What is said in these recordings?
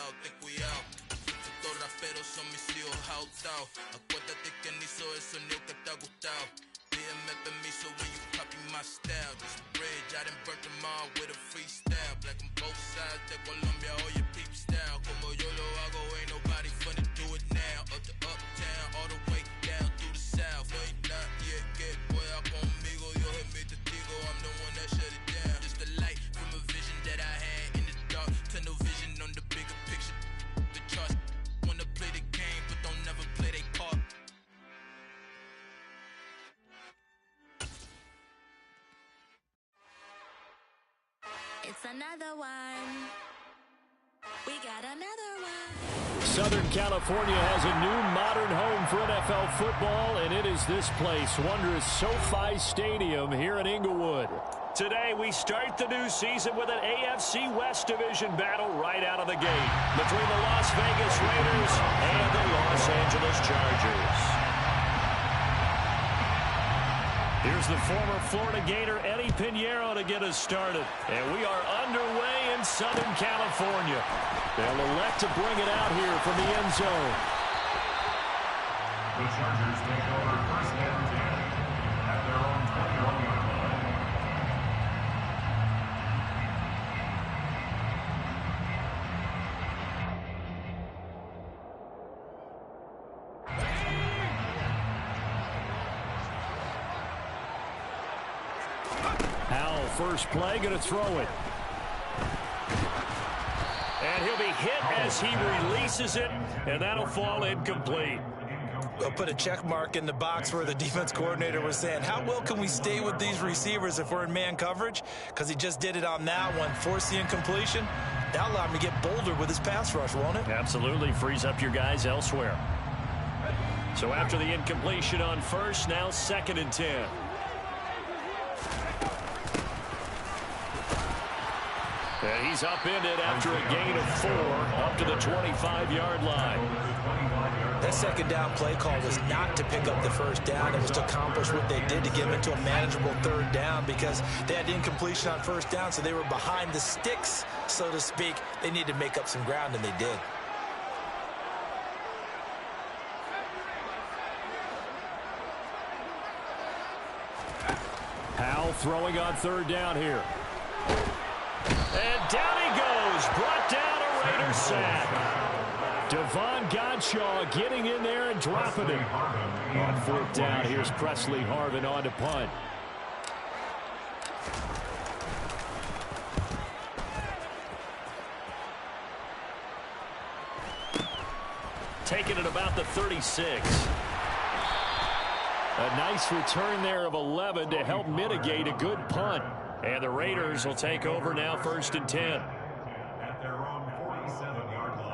out, think we out. Estos raperos son mis hijos outao. Acuérdate que ni soy el sonido que te ha gustado. Pídeme permiso when you copy my style. This bridge, I done burnt them all with a freestyle. Black on both sides de Colombia, oye peep style. Como yo lo hago, ain't nobody finna do it now. Up to uptown, all the way down through the south. No hay nadie que pueda conmigo. Yo soy mi testigo, I'm the one that shut it down. Just the light from a vision that I had in the dark. Tunnel vision on the bigger picture. The charts wanna play the game, but don't never play their part. It's another one. We got another one. Southern California has a new modern home for NFL football, and it is this place, wondrous SoFi Stadium here in Inglewood. Today, we start the new season with an AFC West Division battle right out of the gate between the Las Vegas Raiders and the Los Angeles Chargers. Here's the former Florida Gator, Eddie Pinheiro, to get us started. And we are underway in Southern California. They'll elect to bring it out here from the end zone. The Chargers take over first and 10 at their own 21-yard line. Howell, first play, going to throw it. And he'll be hit as he releases it, and that'll fall incomplete. They'll put a check mark in the box where the defense coordinator was saying, how well can we stay with these receivers if we're in man coverage? Because he just did it on that one, force the incompletion. That'll allow him to get bolder with his pass rush, won't it? Absolutely, frees up your guys elsewhere. So after the incompletion on first, now 2nd and 10. And he's upended after a gain of 4 up to the 25-yard line. That second down play call was not to pick up the first down. It was to accomplish what they did to get them into a manageable 3rd down because they had incompletion on first down, so they were behind the sticks, so to speak. They needed to make up some ground, and they did. Howell throwing on 3rd down here. And down he goes, brought down a Raiders sack. Devon Godshaw getting in there and dropping it. On 4th down, here's Presley Harvin on to punt. Taking it about the 36. A nice return there of 11 to help mitigate a good punt. And the Raiders will take over now 1st and 10. At their own 47-yard line.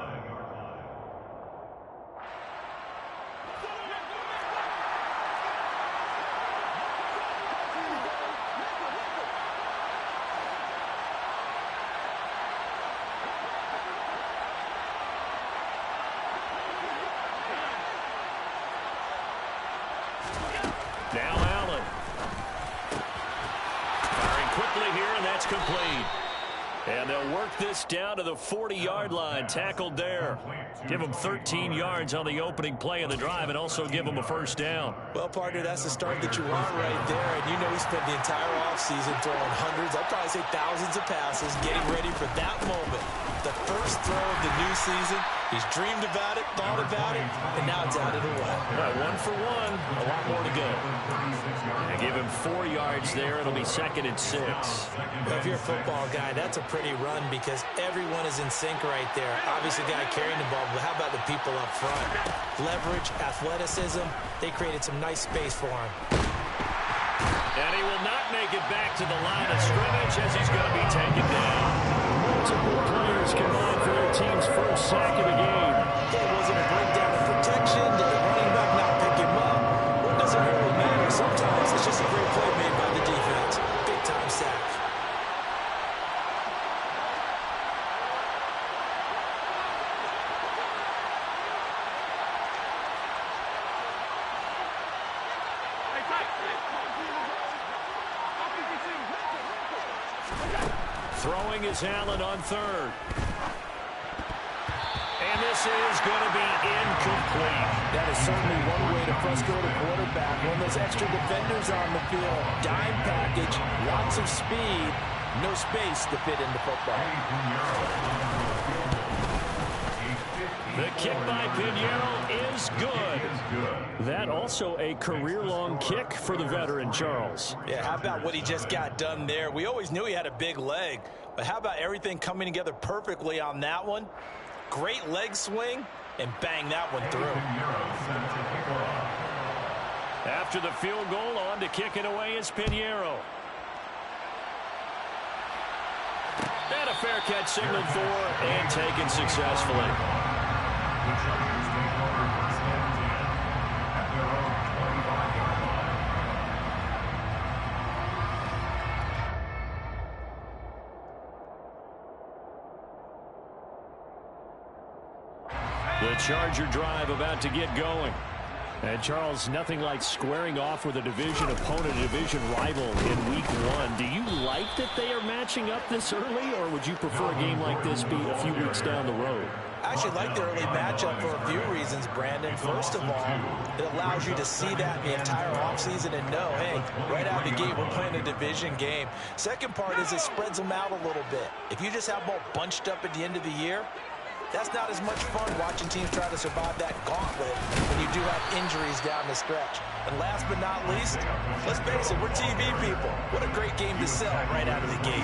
Now Allen. Firing quickly here, and that's complete. And they'll work this down to the 40-yard line. Tackled there. Give them 13 yards on the opening play of the drive and also give them a 1st down. Well, partner, that's the start that you want right there. And you know he spent the entire offseason throwing hundreds, I'll probably say thousands of passes, getting ready for that moment. The first throw of the new season. He's dreamed about it, thought about it, and now it's out of the way. Well, 1 for 1, a lot more to go. And give him 4 yards there. It'll be 2nd and 6. Well, if you're a football guy, that's a pretty run because everyone is in sync right there. Obviously, the guy carrying the ball, but how about the people up front? Leverage, athleticism, they created some nice space for him. And he will not make it back to the line of scrimmage as he's going to be taken down. Multiple players combined for their team's first sack of the game. It wasn't a breakdown of protection. Did the running back not pick him up? Well, it doesn't really matter. Sometimes it's just a great play made by the defense. Big-time sack. Throwing is Allen on 3rd. This is going to be incomplete. That is certainly one way to frustrate a quarterback. When there's extra defenders on the field, dime package, lots of speed, no space to fit into football. The kick by Pinheiro is good. That also a career-long kick for the veteran, Charles. Yeah, how about what he just got done there? We always knew he had a big leg, but how about everything coming together perfectly on that one? Great leg swing, and bang that one through. After the field goal, on to kick it away is Pinheiro. And a fair catch signaled for and taken successfully. The Chargers take over first and 10 at their own 25-yard line. The Charger drive about to get going. And Charles, nothing like squaring off with a division opponent, a division rival in week 1. Do you like that they are matching up this early, or would you prefer a game like this be a few weeks down the road? I actually like the early matchup for a few reasons, Brandon. First of all, it allows you to see that the entire offseason and know, hey, right out of the gate, we're playing a division game. Second part is it spreads them out a little bit. If you just have them all bunched up at the end of the year, that's not as much fun watching teams try to survive that gauntlet when you do have injuries down the stretch. And last but not least, let's face it, we're TV people. What a great game to sell right out of the gate.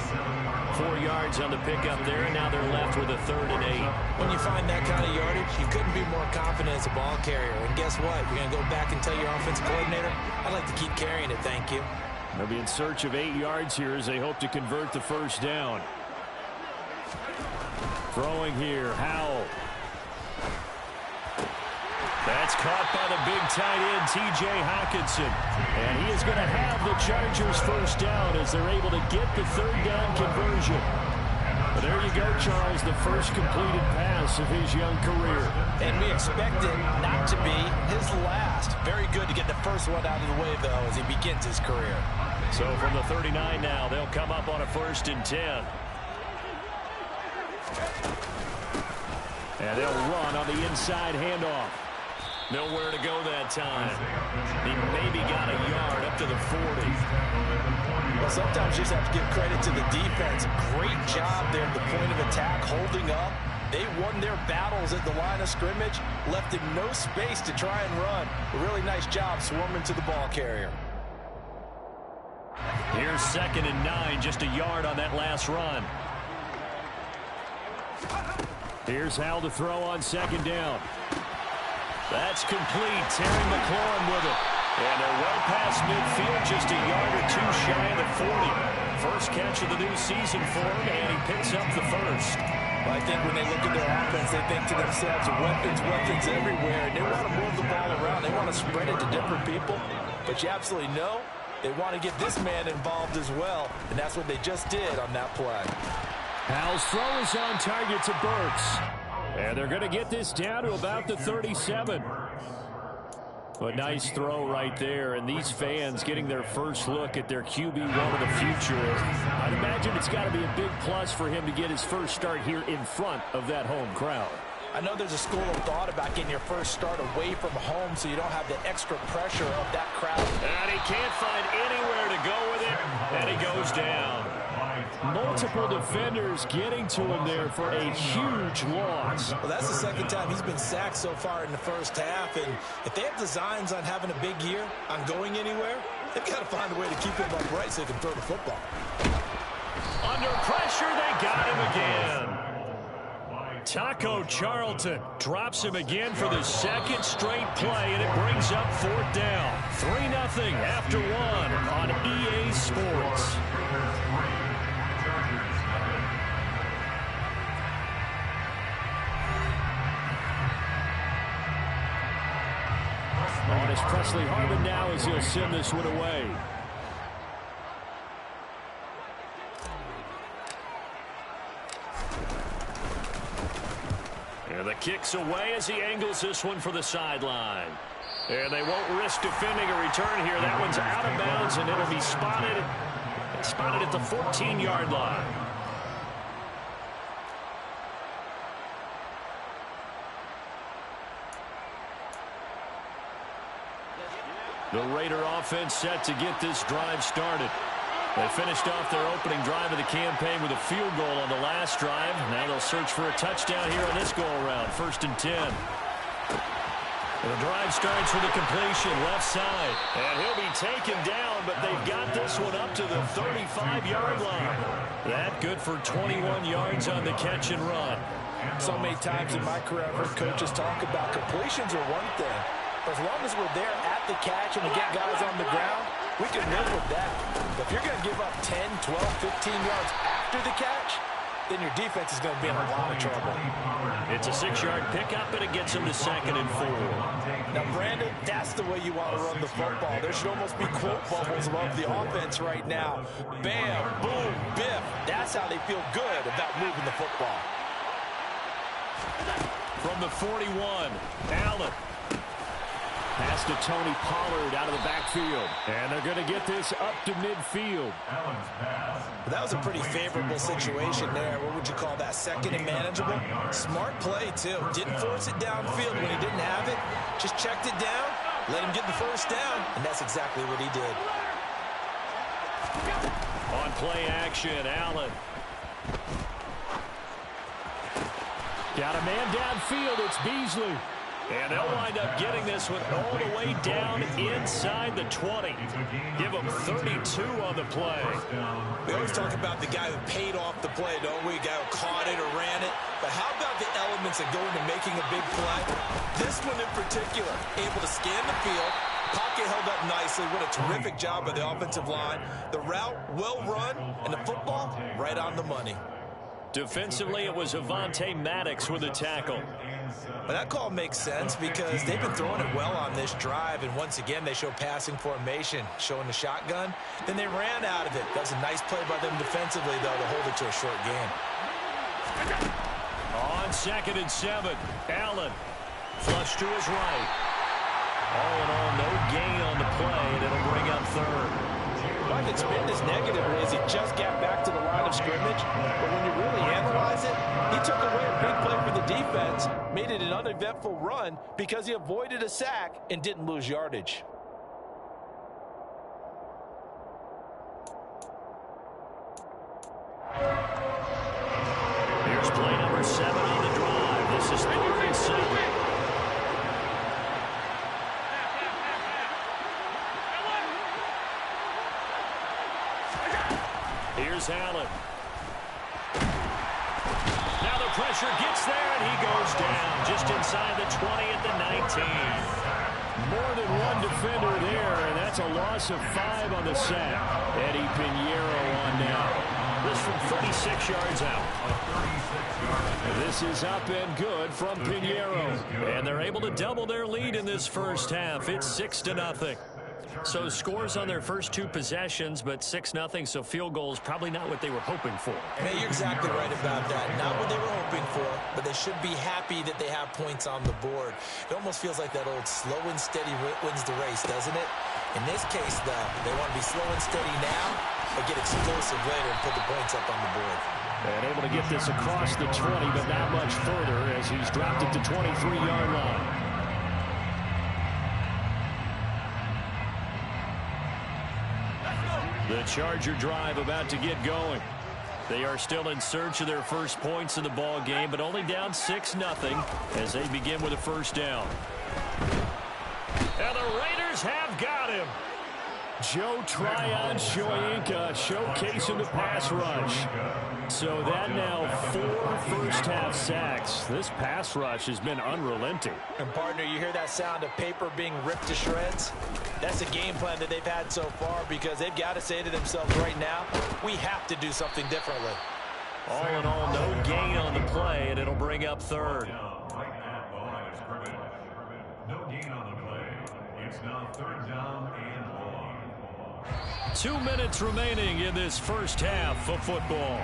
4 yards on the pickup there, and now they're left with a 3rd and 8. When you find that kind of yardage, you couldn't be more confident as a ball carrier. And guess what? You're going to go back and tell your offensive coordinator, I'd like to keep carrying it, thank you. They'll be in search of 8 yards here as they hope to convert the first down. Throwing here, Howell. That's caught by the big tight end, T.J. Hockenson. And he is going to have the Chargers first down as they're able to get the 3rd down conversion. But there you go, Charles, the first completed pass of his young career. And we expect it not to be his last. Very good to get the first one out of the way, though, as he begins his career. So from the 39 now, they'll come up on a 1st and 10. And they'll run on the inside handoff. Nowhere to go that time. He maybe got a yard up to the 40. Well, sometimes you just have to give credit to the defense. Great job there at the point of attack, holding up. They won their battles at the line of scrimmage, left him no space to try and run. A really nice job swarming to the ball carrier. Here's 2nd and 9, just a yard on that last run. Here's Howell to throw on 2nd down. That's complete. Terry McLaurin with it. And they're well past midfield, just a yard or 2 shy of the 40. First catch of the new season for him, and he picks up the first. Well, I think when they look at their offense, they think to themselves, weapons, weapons everywhere. And they want to move the ball around. They want to spread it to different people. But you absolutely know they want to get this man involved as well. And that's what they just did on that play. Howell's throw is on target to Burks. And they're going to get this down to about the 37. A nice throw right there. And these fans getting their first look at their QB1 of the future. I'd imagine it's got to be a big plus for him to get his first start here in front of that home crowd. I know there's a school of thought about getting your first start away from home so you don't have the extra pressure of that crowd. And he can't find anywhere to go with it. And he goes down. Multiple defenders getting to him there for a huge loss. Well, that's the second time he's been sacked so far in the first half. And if they have designs on having a big year, on going anywhere, they've got to find a way to keep him upright so they can throw the football. Under pressure, they got him again. Taco Charlton drops him again for the 2nd straight play, and it brings up 4th down. 3-0 after 1 on EA Sports. On is Presley Harvin now as he'll send this one away. And the kick's away as he angles this one for the sideline. And they won't risk defending a return here. That one's out of bounds, and it'll be spotted at the 14-yard line. The Raider offense set to get this drive started. They finished off their opening drive of the campaign with a field goal on the last drive. Now they'll search for a touchdown here on this go-around. 1st and 10. And the drive starts with a completion left side. And he'll be taken down, but they've got this one up to the 35-yard line. That good for 21 yards on the catch and run. So many times in my career, I've heard coaches talk about completions are one thing. But as long as we're there at the catch and we get guys on the ground, we can live with that. But if you're going to give up 10, 12, 15 yards after the catch, then your defense is going to be in a lot of trouble. It's a 6-yard pickup, and it gets him to 2nd and 4. Now, Brandon, that's the way you want to run the football. There should almost be quote bubbles above the offense right now. Bam, boom, biff. That's how they feel good about moving the football. From the 41, Allen. Pass to Tony Pollard out of the backfield. And they're going to get this up to midfield. That was a pretty favorable situation there. What would you call that? 2nd and manageable? Smart play, too. Didn't force it downfield when he didn't have it. Just checked it down, let him get the 1st down, and that's exactly what he did. On play action, Allen. Got a man downfield. It's Beasley. And they'll wind up getting this one all the way down inside the 20. Give them 32 on the play. We always talk about the guy who paid off the play, don't we? The guy who caught it or ran it. But how about the elements that go into making a big play? This one in particular, able to scan the field. Pocket held up nicely. What a terrific job by the offensive line. The route, well run, and the football, right on the money. Defensively, it was Avonte Maddox with a tackle. But that call makes sense because they've been throwing it well on this drive, and once again, they show passing formation, showing the shotgun. Then they ran out of it. That was a nice play by them defensively, though, to hold it to a short gain. On 2nd and 7, Allen. Flush to his right. All in all, no gain on the play, and it'll bring up 3rd. Well, I could spin this negatively as he just got back to the line of scrimmage. But when you really analyze it, he took away a big play for the defense, made it an uneventful run because he avoided a sack and didn't lose yardage. Here's play number 7 on the drive. This is 3rd and 7. Here's Allen. Now the pressure gets there, and he goes down just inside the 20 at the 19. More than one defender there, and that's a loss of 5 on the sack. Eddie Pinheiro on now. This from 36 yards out. This is up and good from Pinheiro. And they're able to double their lead in this first half. It's 6-0. So scores on their first 2 possessions, but 6-0, so field goals probably not what they were hoping for. Hey, you're exactly right about that. Not what they were hoping for, but they should be happy that they have points on the board. It almost feels like that old slow and steady wins the race, doesn't it? In this case, though, they want to be slow and steady now, but get explosive later and put the points up on the board. And able to get this across the 20, but not much further as he's dropped it to 23-yard line. The Charger drive about to get going. They are still in search of their first points in the ball game, but only down 6-0 as they begin with a 1st down. And the Raiders have got him. Joe Tryon-Shoyinka showcasing the pass rush. So that now 4 first-half sacks. This pass rush has been unrelenting. And, partner, you hear that sound of paper being ripped to shreds? That's a game plan that they've had so far because they've got to say to themselves right now, we have to do something differently. All in all, no gain on the play, and it'll bring up 3rd. No gain on the play. It's now 3rd down and long. 2 minutes remaining in this first half of football.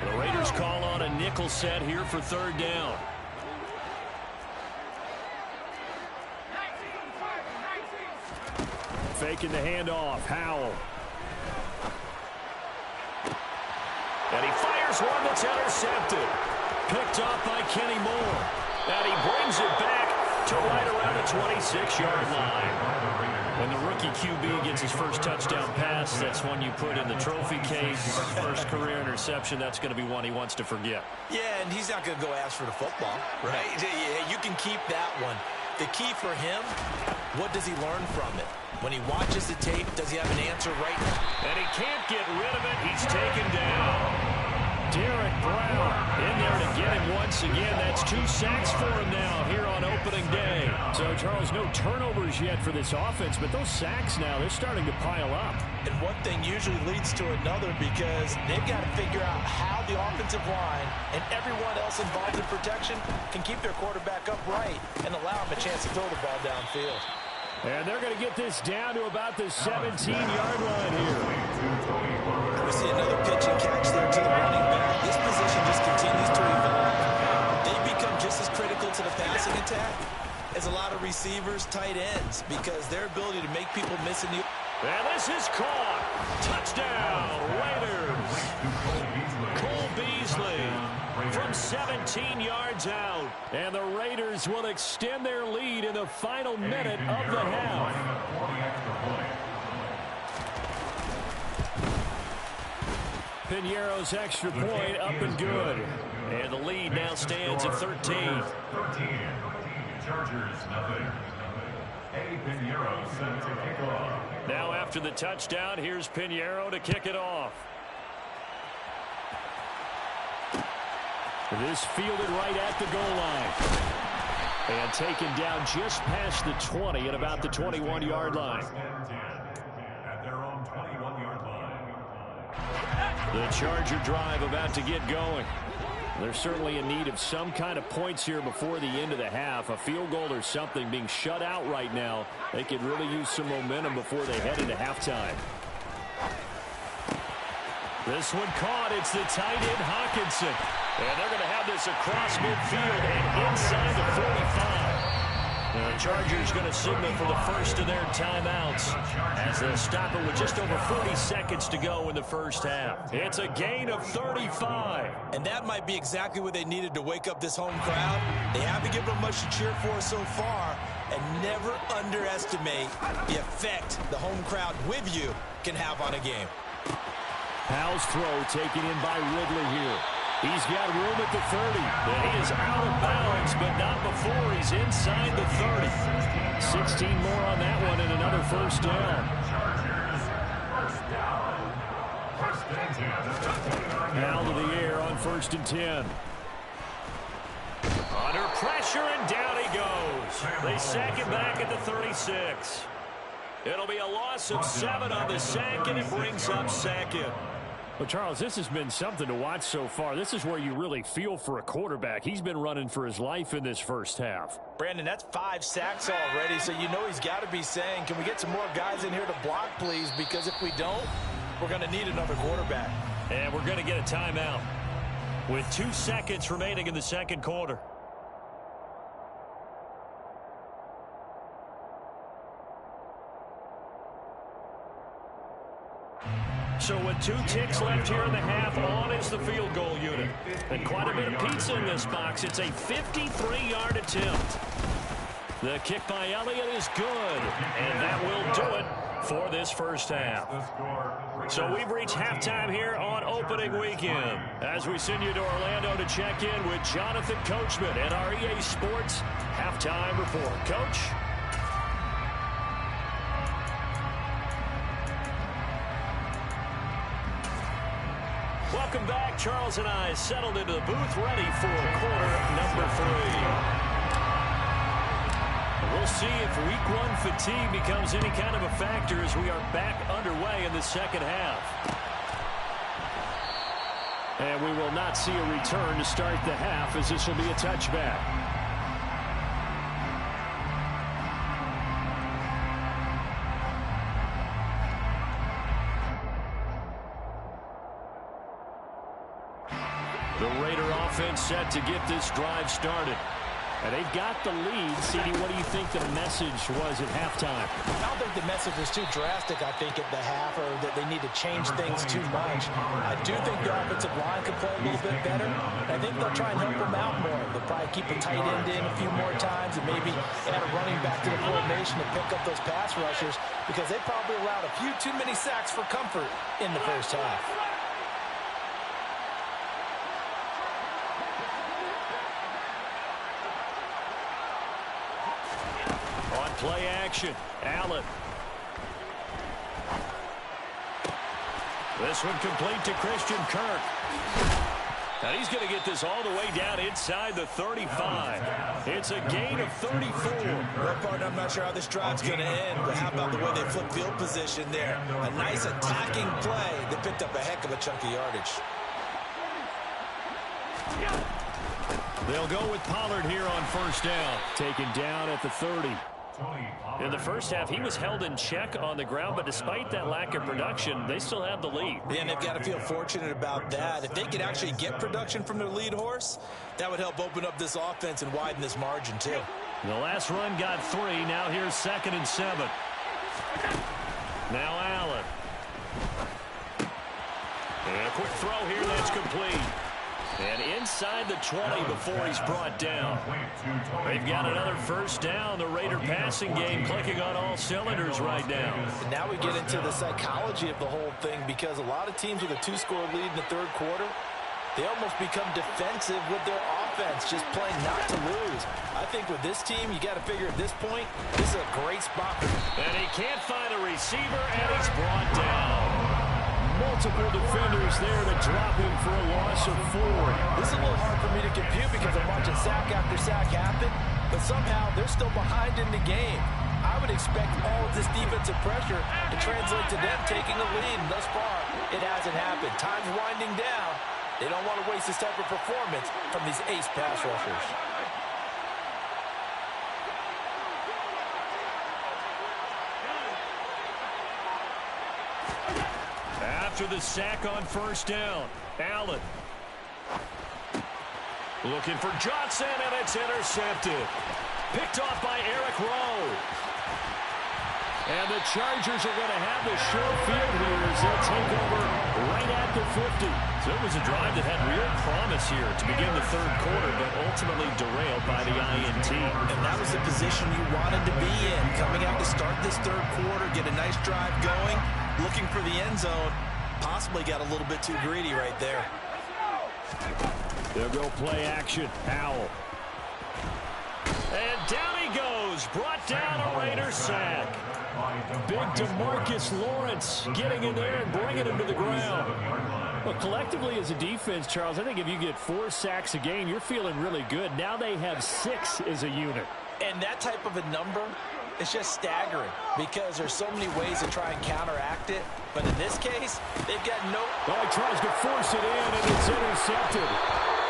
The Raiders call on a nickel set here for 3rd down. Faking the handoff, Howell. And he fires one that's intercepted. Picked off by Kenny Moore. And he brings it back to right around the 26-yard line. When the rookie QB gets his first touchdown pass, that's one you put in the trophy case. First career interception, that's going to be one he wants to forget. Yeah, and he's not going to go ask for the football, right? You can keep that one. The key for him, what does he learn from it? When he watches the tape, does he have an answer right now? And he can't get rid of it. He's taken down. Derek Brown in there to get him once again. That's 2 sacks for him now here on opening day. So, Charles, no turnovers yet for this offense, but those sacks now, they're starting to pile up. And one thing usually leads to another because they've got to figure out how the offensive line and everyone else involved in protection can keep their quarterback upright and allow him a chance to throw the ball downfield. And they're going to get this down to about the 17-yard line here. We see another pitch and catch there to the running back. This position just continues to evolve. They become just as critical to the passing attack as a lot of receivers, tight ends, because their ability to make people miss in the... And this is caught. Touchdown, Raiders. Cole Beasley from 17 yards out. And the Raiders will extend their lead in the final minute of the half. Piñeiro's extra point up and good. And the lead now stands at 13. 13. Chargers, nothing. Eddie Piñeiro set to kick off. Now after the touchdown, here's Piñeiro to kick it off. This fielded right at the goal line. And taken down just past the 20 at about the 21-yard line. At their own 21-yard line. The Charger drive about to get going. They're certainly in need of some kind of points here before the end of the half. A field goal or something being shut out right now. They could really use some momentum before they head into halftime. This one caught. It's the tight end Hawkinson. And they're going to have this across midfield and inside the 45. The Chargers going to signal for the first of their timeouts as they'll stop it with just over 40 seconds to go in the first half. It's a gain of 35. And that might be exactly what they needed to wake up this home crowd. They haven't given them much to cheer for so far. And never underestimate the effect the home crowd with you can have on a game. Powell's throw taken in by Ridley here. He's got room at the 30. And he is out of bounds, but not before he's inside the 30. 16 more on that one and another first down. Now to the air on 1st and 10. Under pressure, and down he goes. They sack him back at the 36. It'll be a loss of 7 on the sack, and it brings up 2nd. Well, Charles, this has been something to watch so far. This is where you really feel for a quarterback. He's been running for his life in this first half. Brandon, that's 5 sacks already, so you know he's got to be saying, can we get some more guys in here to block, please? Because if we don't, we're going to need another quarterback. And we're going to get a timeout with 2 seconds remaining in the second quarter. So with 2 ticks left here in the half, on is the field goal unit. And quite a bit of pizza in this box. It's a 53-yard attempt. The kick by Elliott is good. And that will do it for this first half. So we've reached halftime here on opening weekend. As we send you to Orlando to check in with Jonathan Coachman at our EA Sports Halftime Report. Coach? Welcome back. Charles and I settled into the booth ready for quarter number 3. We'll see if week 1 fatigue becomes any kind of a factor as we are back underway in the second half. And we will not see a return to start the half as this will be a touchback. The Raider offense set to get this drive started. And they've got the lead. CD, what do you think the message was at halftime? I don't think the message was too drastic, I think, at the half, or that they need to change things too much. I do think the offensive line could play a little bit better. I think they'll try and help them out more. They'll probably keep a tight end in a few more times and maybe add a running back to the formation to pick up those pass rushers, because they probably allowed a few too many sacks for comfort in the first half. Play action. Allen. This one complete to Christian Kirk. Now he's going to get this all the way down inside the 35. It's a gain of 34. Well, partner, I'm not sure how this drive's going to end, but how about the way they flip field position there? A nice attacking play that picked up a heck of a chunk of yardage. They'll go with Pollard here on first down. Taken down at the 30. In the first half, he was held in check on the ground, but despite that lack of production, they still have the lead. Yeah, and they've got to feel fortunate about that. If they could actually get production from their lead horse, that would help open up this offense and widen this margin, too. The last run got 3. Now here's 2nd and 7. Now Allen. And a quick throw here that's complete. And inside the 20 before he's brought down. They've got another first down. The Raider passing game clicking on all cylinders right now. And now we get into the psychology of the whole thing, because a lot of teams with a 2-score lead in the third quarter, they almost become defensive with their offense, just playing not to lose. I think with this team, you got to figure at this point, this is a great spot. And he can't find a receiver, and he's brought down. Multiple defenders there to drop him for a loss of 4. This is a little hard for me to compute because I'm watching sack after sack happen, but somehow they're still behind in the game. I would expect all of this defensive pressure to translate to them taking a lead, and thus far, it hasn't happened. Time's winding down. They don't want to waste this type of performance from these ace pass rushers. After the sack on first down, Allen. Looking for Johnson, and it's intercepted. Picked off by Eric Rowe. And the Chargers are going to have the short field here as they'll take over right at the 50. So it was a drive that had real promise here to begin the third quarter, but ultimately derailed by the INT. And that was the position you wanted to be in, coming out to start this third quarter, get a nice drive going, looking for the end zone. Possibly got a little bit too greedy right there. They'll go play action. Powell. And down he goes. Brought down a Raider sack. Big DeMarcus Lawrence getting in there and bringing him to the ground. Well, collectively as a defense, Charles, I think if you get 4 sacks a game, you're feeling really good. Now they have 6 as a unit. And that type of a number, it's just staggering because there's so many ways to try and counteract it. But in this case, they've got no... Well, he tries to force it in, and it's intercepted.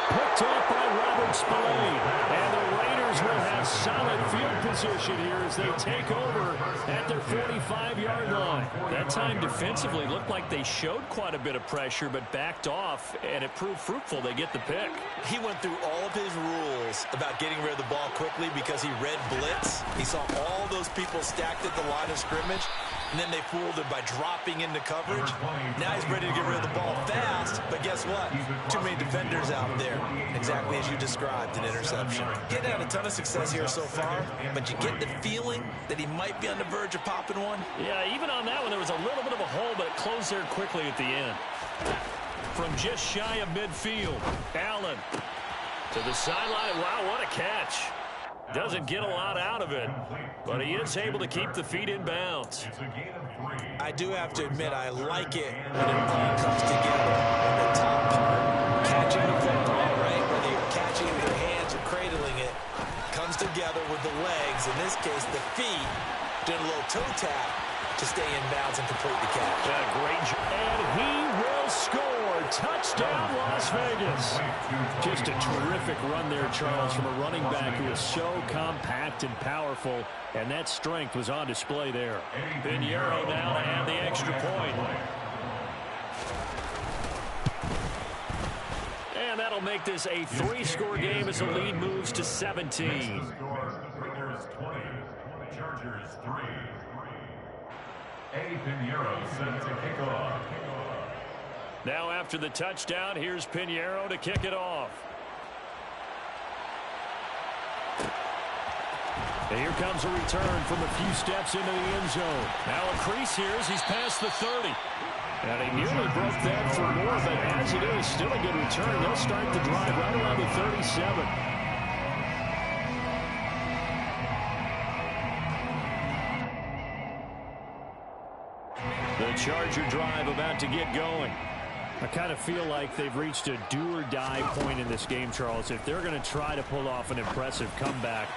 Picked up by Robert Spillane. And the Raiders will have solid field position here as they take over at their 45-yard line. That time defensively looked like they showed quite a bit of pressure, but backed off, and it proved fruitful. They get the pick. He went through all of his rules about getting rid of the ball quickly because he read blitz. He saw all those people stacked at the line of scrimmage, and then they fooled him by dropping into coverage. Now he's ready to get rid of the ball fast, but guess what? Too many defenders out there. Exactly as you described, an interception. Getting had a ton of success here so far, but you get the feeling that he might be on the verge of popping one. Yeah, even on that one, there was a little bit of a hole, but it closed there quickly at the end. From just shy of midfield, Allen to the sideline. Wow, what a catch. Doesn't get a lot out of it, but he is able to keep the feet in bounds. I do have to admit, I like it when it all comes together. The top part, catching the football, right, whether you're catching it with your hands or cradling it, comes together with the legs. In this case, the feet, doing a little toe tap to stay in bounds and complete the catch. Great job. And he will score. Touchdown, Las Vegas. Just a terrific run there, Charles, from a running back who is so compact and powerful, and that strength was on display there. Pinheiro now to add the extra point. And And that'll make this a 3-score game as the lead moves to 17. Raiders 20, Chargers 3. Pinheiro set to kick off. Now after the touchdown, here's Pinheiro to kick it off. And here comes a return from a few steps into the end zone. Now a crease here as he's past the 30. And he nearly broke that for more, but as it is, still a good return. They'll start the drive right around the 37. The Charger drive about to get going. I kind of feel like they've reached a do-or-die point in this game, Charles. If they're going to try to pull off an impressive comeback,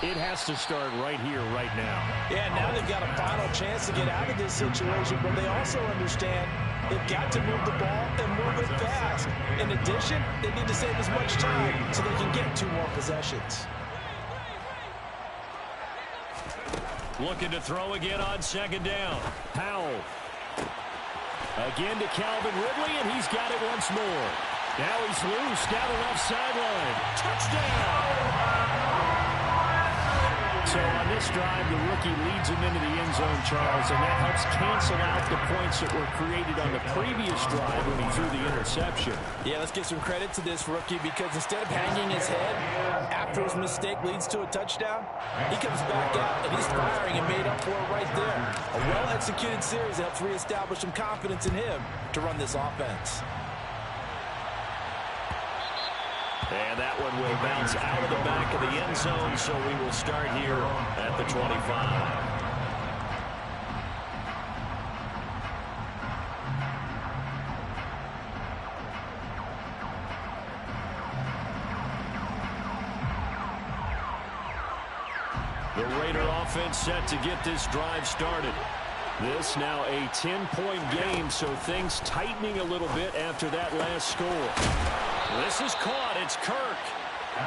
it has to start right here, right now. Yeah, now they've got a final chance to get out of this situation, but they also understand they've got to move the ball and move it fast. In addition, they need to save as much time so they can get 2 more possessions. Looking to throw again on second down. Powell. Again to Calvin Ridley, and he's got it once more. Now he's loose down the left sideline. Touchdown! So on this drive, the rookie leads him into the end zone, Charles, and that helps cancel out the points that were created on the previous drive when he threw the interception. Yeah, let's give some credit to this rookie because instead of hanging his head after his mistake leads to a touchdown, he comes back out and he's firing and made up for it right there. A well-executed series helps reestablish some confidence in him to run this offense. And that one will bounce out of the back of the end zone, so we will start here at the 25. The Raider offense set to get this drive started. This now a 10-point game, so things tightening a little bit after that last score. This is caught. It's Kirk.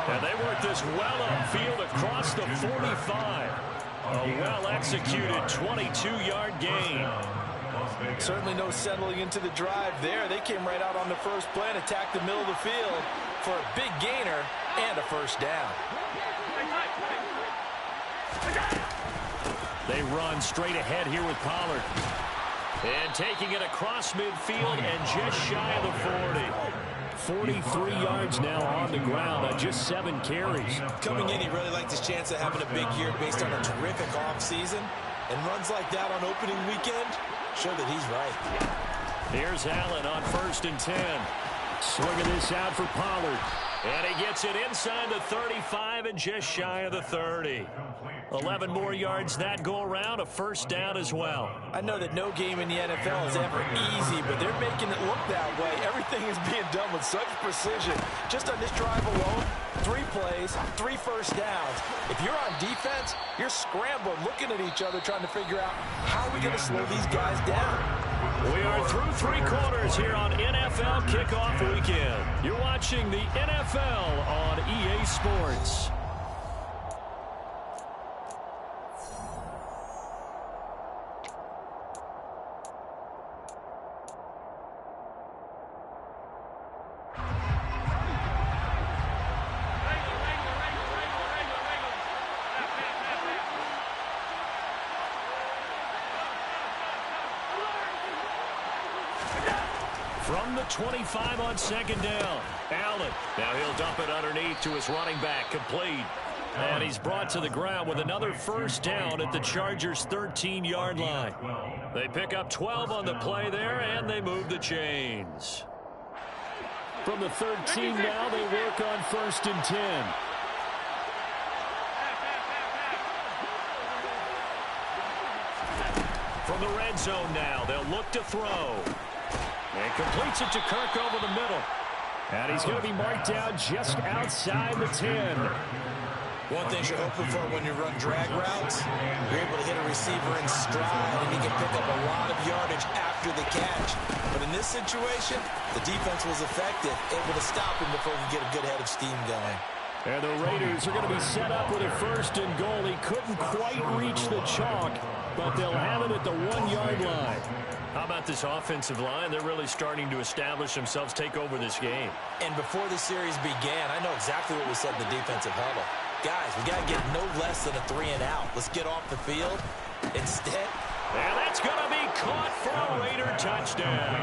And they work this well upfield across the 45. A well-executed 22-yard gain. Certainly no settling into the drive there. They came right out on the first play and attacked the middle of the field for a big gainer and a first down. They run straight ahead here with Pollard. And taking it across midfield and just shy of the 40. 43 yards now on the ground on just 7 carries. Coming in, he really liked his chance of having a big year based on a terrific offseason. And runs like that on opening weekend show that he's right. Here's Allen on 1st and 10. Swinging this out for Pollard. And he gets it inside the 35 and just shy of the 30. 11 more yards that go around, a first down as well. I know that no game in the NFL is ever easy, but they're making it look that way. Everything is being done with such precision. Just on this drive alone, 3 plays, 3 first downs. If you're on defense, you're scrambling, looking at each other, trying to figure out how are we going to slow these guys down. We are through 3 quarters here on NFL Kickoff Weekend. You're watching the NFL on EA Sports. From the 25 on second down, Allen. Now he'll dump it underneath to his running back, complete. And he's brought to the ground with another first down at the Chargers' 13-yard line. They pick up 12 on the play there, and they move the chains. From the 13 now, they work on 1st and 10. From the red zone now, they'll look to throw. And completes it to Kirk over the middle. And he's going to be marked down just outside the 10. One thing you're hoping for when you run drag routes, you're able to hit a receiver in stride, and he can pick up a lot of yardage after the catch. But in this situation, the defense was effective, able to stop him before he could get a good head of steam going. And the Raiders are going to be set up with a 1st and goal. He couldn't quite reach the chalk, but they'll have it at the 1-yard line. How about this offensive line? They're really starting to establish themselves, take over this game. And before the series began, I know exactly what we said in the defensive huddle. Guys, we got to get no less than a 3-and-out. Let's get off the field. Instead, and that's going to be caught for a Raider touchdown.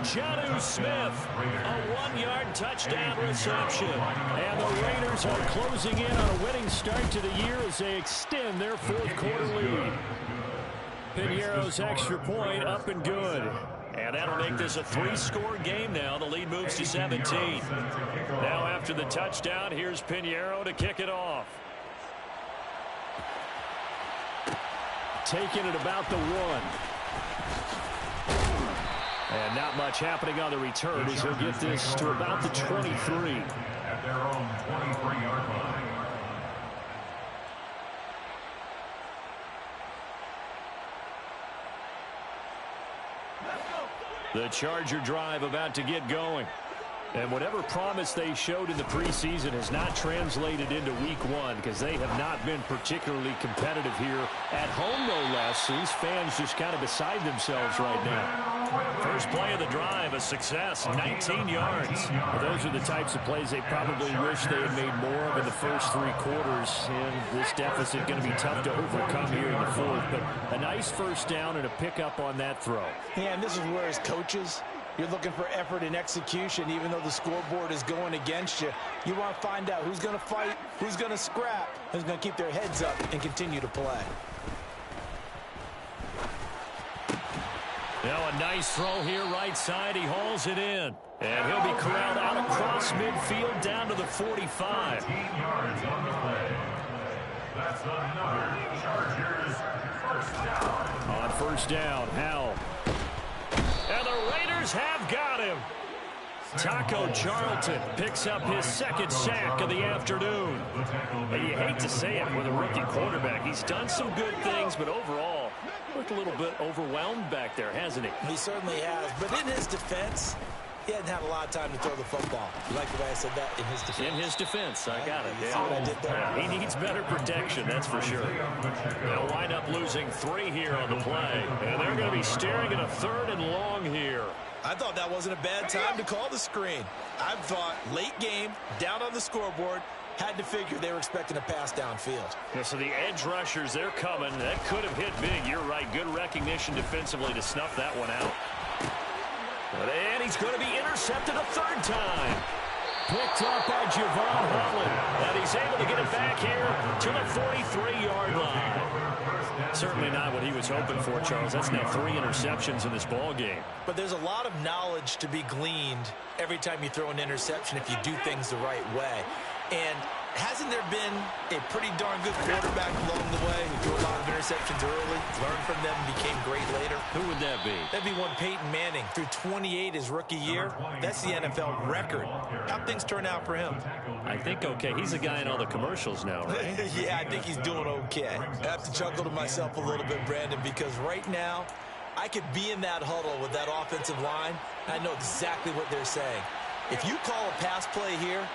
Jonnu Smith, a 1-yard touchdown reception. And the Raiders are closing in on a winning start to the year as they extend their fourth-quarter lead. Piñeiro's extra point up and good. And that'll make this a 3-score game now. The lead moves to 17. Now after the touchdown, here's Piñeiro to kick it off. Taking it about the 1. And not much happening on the return as he'll get this to about the 23. At their own 23-yard line. The Charger drive about to get going. And whatever promise they showed in the preseason has not translated into week 1 because they have not been particularly competitive here at home, no less. These fans just kind of beside themselves right now. First play of the drive, a success, 19 yards. Well, those are the types of plays they probably wish they had made more of in the first 3 quarters. And this deficit going to be tough to overcome here in the fourth. But a nice first down and a pickup on that throw. Yeah, and this is where as coaches, you're looking for effort and execution. Even though the scoreboard is going against you, you want to find out who's going to fight, who's going to scrap, who's going to keep their heads up and continue to play. Now a nice throw here right side. He hauls it in. And he'll be corralled out across midfield down to the 45. 15 yards on the play. That's another Chargers first down. On first down, Howell. And the Raiders have got him. Taco Charlton picks up his second sack of the afternoon. And you hate to say it with a rookie quarterback. He's done some good things, but overall, looked a little bit overwhelmed back there, hasn't he? He certainly has. But in his defense, he hadn't had a lot of time to throw the football. You like the way I said that? In his defense. In his defense, I got it. You see what I did there? Yeah, he needs better protection, that's for sure. They'll wind up losing 3 here on the play. And they're going to be staring at a 3rd and long here. I thought that wasn't a bad time to call the screen. I thought late game, down on the scoreboard, had to figure they were expecting a pass downfield. Yeah, so the edge rushers, they're coming. That could have hit big. You're right. Good recognition defensively to snuff that one out. And he's going to be intercepted a 3rd time. Picked up by Javon Holland. And he's able to get it back here to the 43-yard line. Certainly not what he was hoping for, Charles. That's now 3 interceptions in this ball game. But there's a lot of knowledge to be gleaned every time you throw an interception if you do things the right way. And hasn't there been a pretty darn good quarterback along the way who threw a lot of interceptions early, learned from them, and became great later? Who would that be? That'd be one Peyton Manning. Threw 28 his rookie year. That's the NFL record. How'd things turn out for him? I think okay. He's a guy in all the commercials now, right? Yeah, I think he's doing okay. I have to chuckle to myself a little bit, Brandon, because right now I could be in that huddle with that offensive line. I know exactly what they're saying. If you call a pass play here,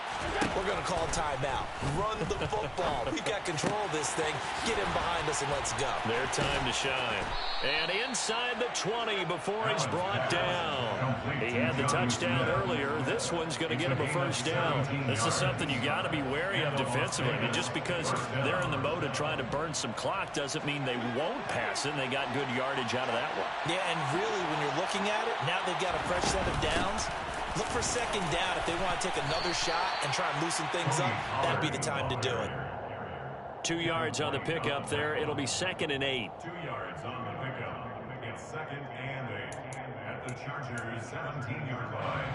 we're going to call timeout. Run the football. We've got control of this thing. Get him behind us and let's go. Their time to shine. And inside the 20 before he's brought down. He had the touchdown earlier. This one's going to get him a first down. This is something you got to be wary of defensively. I mean, just because they're in the mode of trying to burn some clock doesn't mean they won't pass it. And they got good yardage out of that one. Yeah, and really when you're looking at it, now they've got a fresh set of downs. Look for 2nd down if they want to take another shot and try and loosen things up. That'd be the time to do it. 2 yards on the pickup there. It'll be 2nd and 8. 2 yards on the pickup. It's 2nd and 8 at the Chargers' 17-yard line.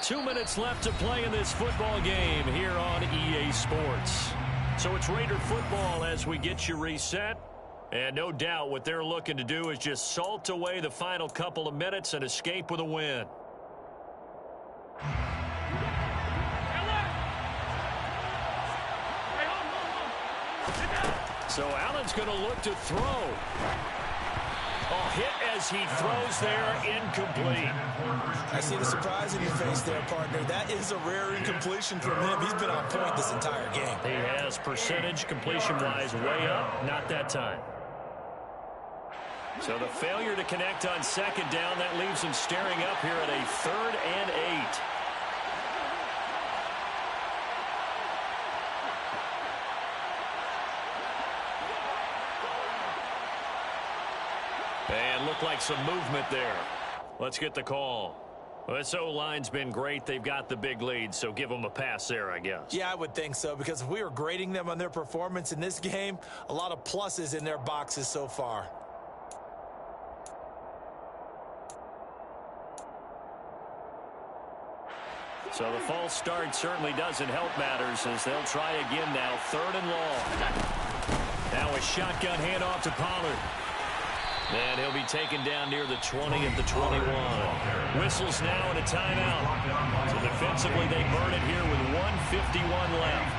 2 minutes left to play in this football game here on EA Sports. So it's Raider football as we get you reset. And no doubt what they're looking to do is just salt away the final couple of minutes and escape with a win. So Allen's going to look to throw. A hit as he throws there, incomplete. I see the surprise in your face there, partner. That is a rare incompletion from him. He's been on point this entire game. He has percentage completion-wise way up. Not that time. So the failure to connect on second down, that leaves him staring up here at a 3rd and 8. And looked like some movement there. Let's get the call. Well, this O-line's been great. They've got the big lead, so give them a pass there, I guess. Yeah, I would think so, because if we were grading them on their performance in this game, a lot of pluses in their boxes so far. So the false start certainly doesn't help matters as they'll try again now. 3rd and long. Now a shotgun handoff to Pollard. And he'll be taken down near the 20 at the 21. Whistles now and a timeout. So defensively they burn it here with 1:51 left.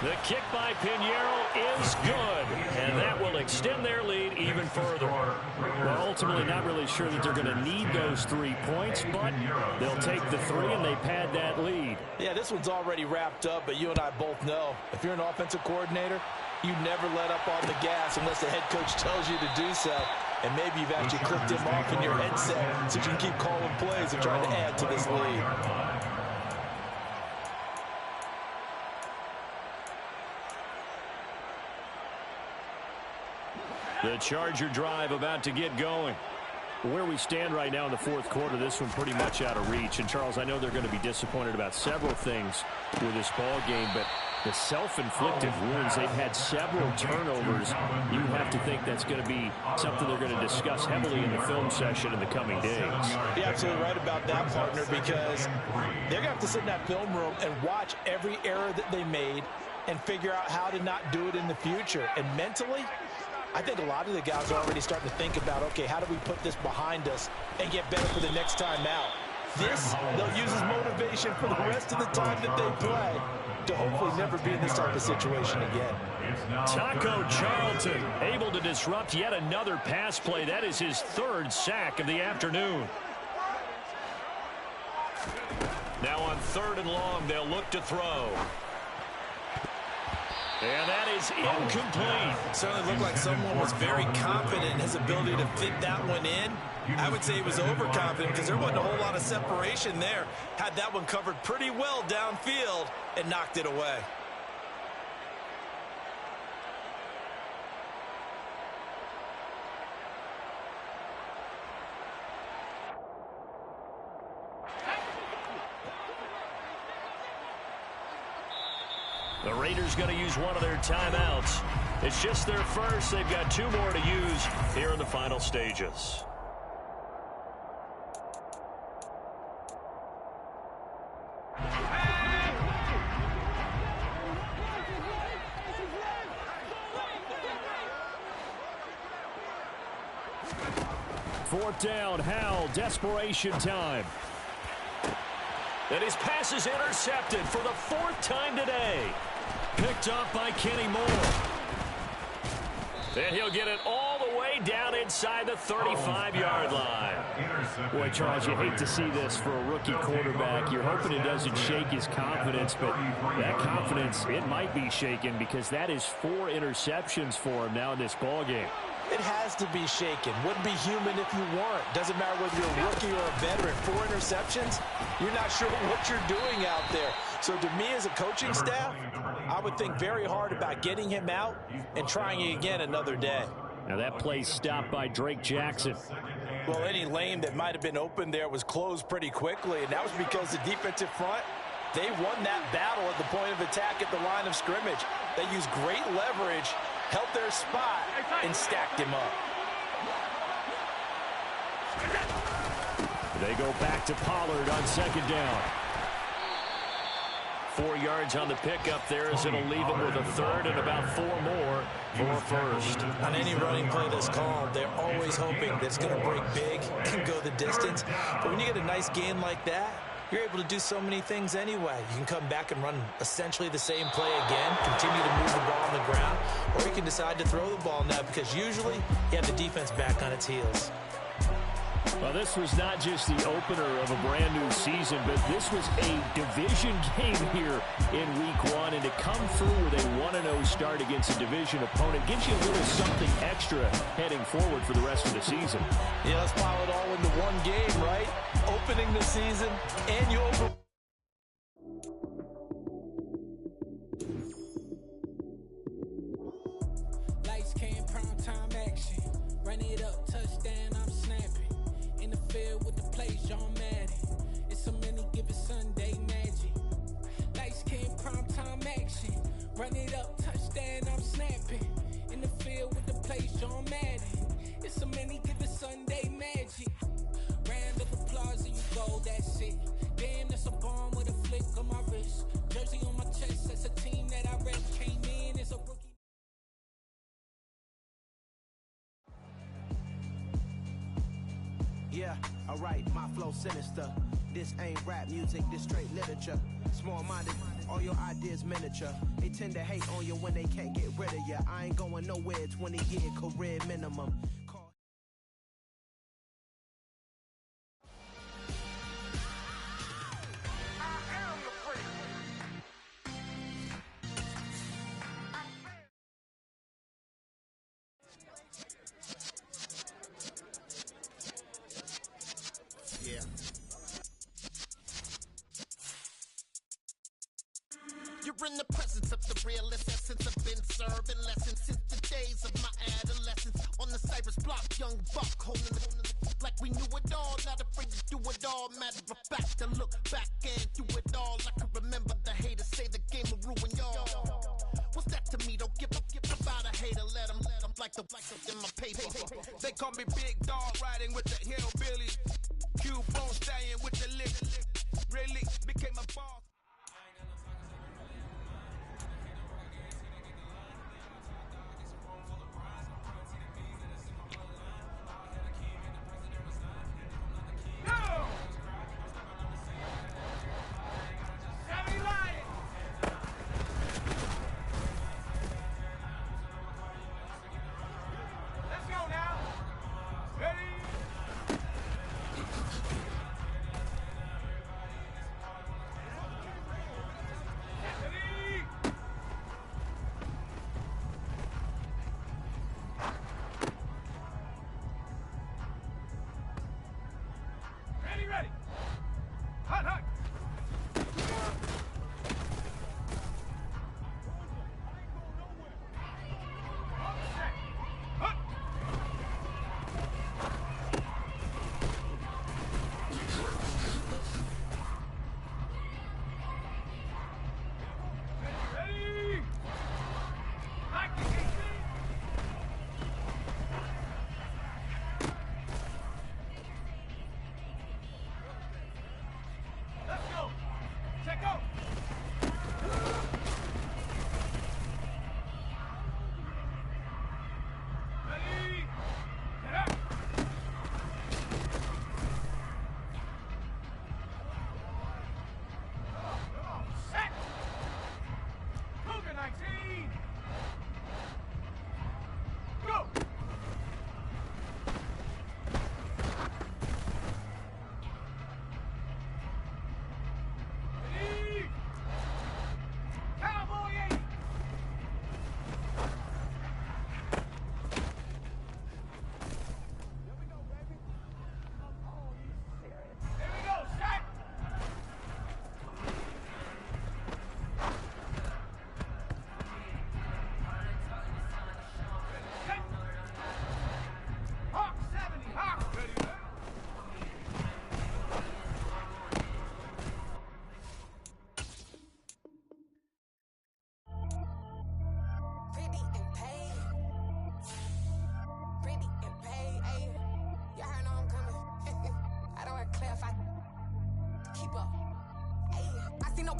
The kick by Pinheiro is good, and that will extend their lead even further. Well, ultimately not really sure that they're going to need those 3 points, but they'll take the 3 and they pad that lead. Yeah, this one's already wrapped up, but you and I both know if you're an offensive coordinator, you never let up on the gas unless the head coach tells you to do so. And maybe you've actually clicked him off in your headset so you can keep calling plays and trying to add to this lead. The Charger drive about to get going. Where we stand right now in the 4th quarter, this one pretty much out of reach. And, Charles, I know they're going to be disappointed about several things with this ball game, but the self-inflicted wounds, they've had several turnovers. You have to think that's going to be something they're going to discuss heavily in the film session in the coming days. You're absolutely right about that, partner, because they're going to have to sit in that film room and watch every error that they made and figure out how to not do it in the future. And mentally, I think a lot of the guys are already starting to think about, okay, how do we put this behind us and get better for the next time out? This, they'll use as motivation for the rest of the time that they play to hopefully never be in this type of situation again. Taco Charlton able to disrupt yet another pass play. That is his 3rd sack of the afternoon. Now on 3rd and long, they'll look to throw. And that is incomplete. Certainly looked like someone was very confident in his ability to fit that one in. I would say he was overconfident because there wasn't a whole lot of separation there. Had that one covered pretty well downfield and knocked it away. The Raiders going to use one of their timeouts. It's just their first. They've got 2 more to use here in the final stages. Fourth down, Howell, desperation time. And his pass is intercepted for the 4th time today. Picked up by Kenny Moore. And he'll get it all the way down inside the 35-yard line. Boy, Charles, you hate to see this for a rookie quarterback. You're hoping it doesn't shake his confidence, but that confidence, it might be shaken because that is 4 interceptions for him now in this ballgame. It has to be shaken. Wouldn't be human if you weren't. Doesn't matter whether you're a rookie or a veteran. 4 interceptions, you're not sure what you're doing out there. So to me as a coaching staff, I would think very hard about getting him out and trying it again another day. Now that play stopped by Drake Jackson. Well, any lane that might have been open there was closed pretty quickly, and that was because the defensive front, they won that battle at the point of attack at the line of scrimmage. They used great leverage, held their spot, and stacked him up. They go back to Pollard on 2nd down. 4 yards on the pickup there as it'll leave him with a 3rd and about 4 more for a 1st. On any running play that's called, they're always hoping that it's going to break big and go the distance. But when you get a nice gain like that, you're able to do so many things anyway. You can come back and run essentially the same play again, continue to move the ball on the ground, or you can decide to throw the ball now because usually you have the defense back on its heels. Well, this was not just the opener of a brand new season, but this was a division game here in week 1. And to come through with a 1-0 start against a division opponent gives you a little something extra heading forward for the rest of the season. Yeah, let's pile it all into one game, right? Opening the season, and you open. Lights came, prime time action. Run it up, touchdown, I'm snapping. In the field with the plays, John Madden. It's so many, give it Sunday magic. Lights came, prime time action. Run it up, touchdown, I'm snapping. In the field with the plays, John Madden. It's so many, give it Sunday magic. Round of applause and you go, that's it. Damn, that's a bomb with a flick on my wrist. Jersey on my chest, that's a team that I rep. Came in as a rookie. Yeah, alright, my flow sinister. This ain't rap music, this straight literature. Small-minded, all your ideas miniature. They tend to hate on you when they can't get rid of you. I ain't going nowhere, 20-year career minimum. You're in the presence of the realest essence. I've been serving lessons since the days of my adolescence. On the Cypress block, young buck holding the like we knew it all, not afraid to do it all. Matter of fact, to look back and do it all. I can remember the haters say the game will ruin y'all. What's that to me? Don't give about a hater. Let them like the in my paper. They call me Big Dog, riding with the hillbillies. Q-Bone staying with the lick. Really became a boss.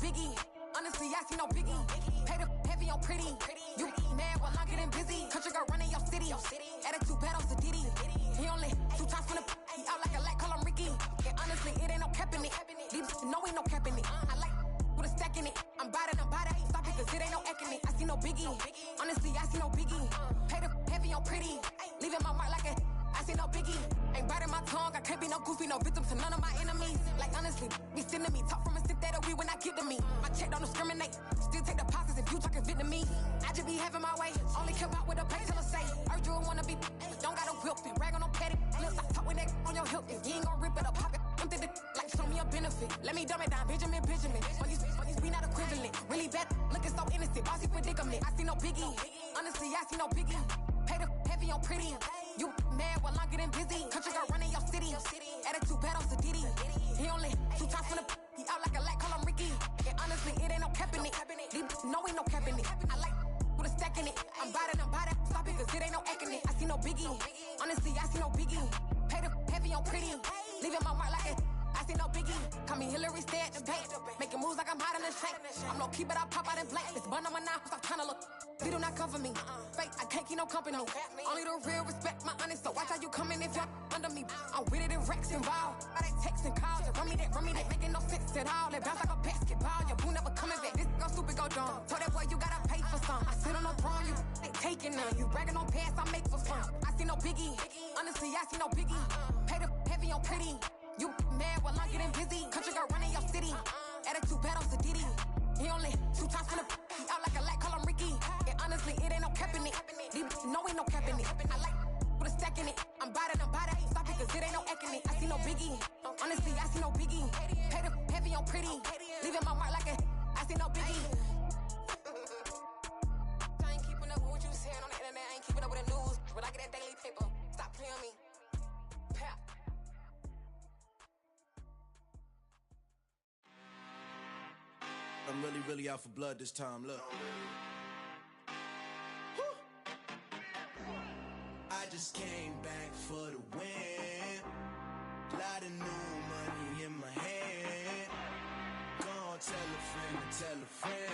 Biggie, honestly, I see no biggie. Pay the heavy on pretty. You mad while I'm getting busy. Country girl running your city. Attitude battles to Diddy. He only 2 times from the he out like a light, call him Ricky. And honestly, it ain't no cap in it. These know ain't no cap in it. I like with a stack in it. I'm bad. Stop it, cause it ain't no eck in it. I see no biggie. Honestly, I see no biggie. Pay the heavy on pretty. Leaving my mark like a I I see no biggie. Ain't biting my tongue, I can't be no goofy, no victim to none of my enemies. Like honestly, be sending me talk from a sip that we when I get to me. My check don't discriminate, still take deposits if you talking Vietnamese. I just be having my way, only care about what the payteller say. Urge you wanna be, don't gotta whip it, rag on no petty. Lips, I talk with that on your hip, if you ain't gon' rip it or pop it. Empty the like show me a benefit. Let me dumb it down, Benjamin. We not equivalent. Really bad, looking so innocent. Bossy predicament. I see no biggie. Honestly, I see no biggie. Pay the heavy on pretty. You mad while I'm getting busy. Country girl running your city. Attitude bad on Sadidi. He only 2 times from the he out like a lack, call him Ricky. And honestly, it ain't no cap in it. No, ain't no cap in it. I like with a stack in it. I'm by that. Stop it, cause it ain't no acting it. I see no biggie. Honestly, I see no biggie. Pay the heavy on pretty. Leaving my mark like it. I see no biggie. Call me Hillary, stay at the bank. Making moves like I'm hot in the shank. I'm low key, but I pop out in blank. This bun on my knife, stop trying to look. They do not cover me. Fake, I can't keep no company. Only the real respect my honest. So watch how you coming if you're under me. I'm with it in Rex involved. I they text and calls. Run me that. Making no sense at all. They bounce like a basketball. Your boo never coming back. This go stupid, go dumb. Told that boy you gotta pay for some. I sit on no throne, you ain't taking none. You bragging on pants, I make for fun. I see no biggie. Honestly, I see no biggie. Pay the heavy on pretty. You mad while I'm getting busy. Country girl running your city. Attitude bad on Sadidi. He only 2 times from the he out like a lack, call him Ricky. And honestly, it ain't no cap in it. No, ain't no cap in it. I like with a stack in it. I'm by that. Stop it, cause it ain't no acting it. I see no biggie. Honestly, I see no biggie. Pay the heavy on pretty. Leaving my mark like a I see no biggie. I ain't keeping up with what you saying on the internet. I ain't keeping up with the news. But I get that daily paper. Stop playing me. Pap. I'm really out for blood this time, look. I just came back for the win. Lot of new money in my hand. Gonna tell a friend.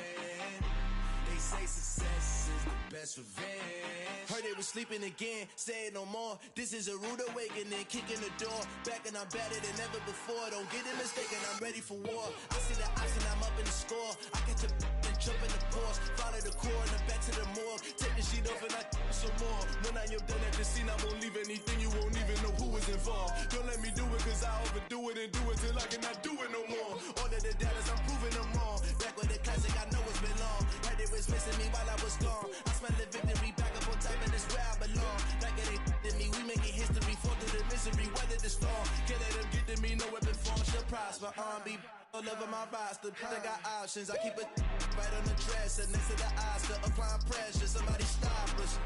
They say success is the best revenge. Heard they was sleeping again, say it no more. This is a rude awakening, kicking the door. Back and I'm better than ever before. Don't get it mistaken, I'm ready for war. I see the option, I'm up in the score. I catch a and jump in the course. Follow the core and then back to the morgue. Take the sheet off and I some more. When I am done at the scene, I won't leave anything. You won't even know who was involved. Don't let me do it, cause I overdo it and do it till I cannot do it no more. All of the doubters, I'm proving them wrong. Back with the classic, I know it's been long. Heard they was missing me while I was gone. I smell the victory back up on top, and it's where I belong. Like it ain't to me, we making history. Fall through the misery, weather the storm. Can't let them get to me, no weapon form shall prosper. Be all over my roster. I got options, I keep it right on the dresser. Next to the Oscar, applying pressure. Somebody stop us.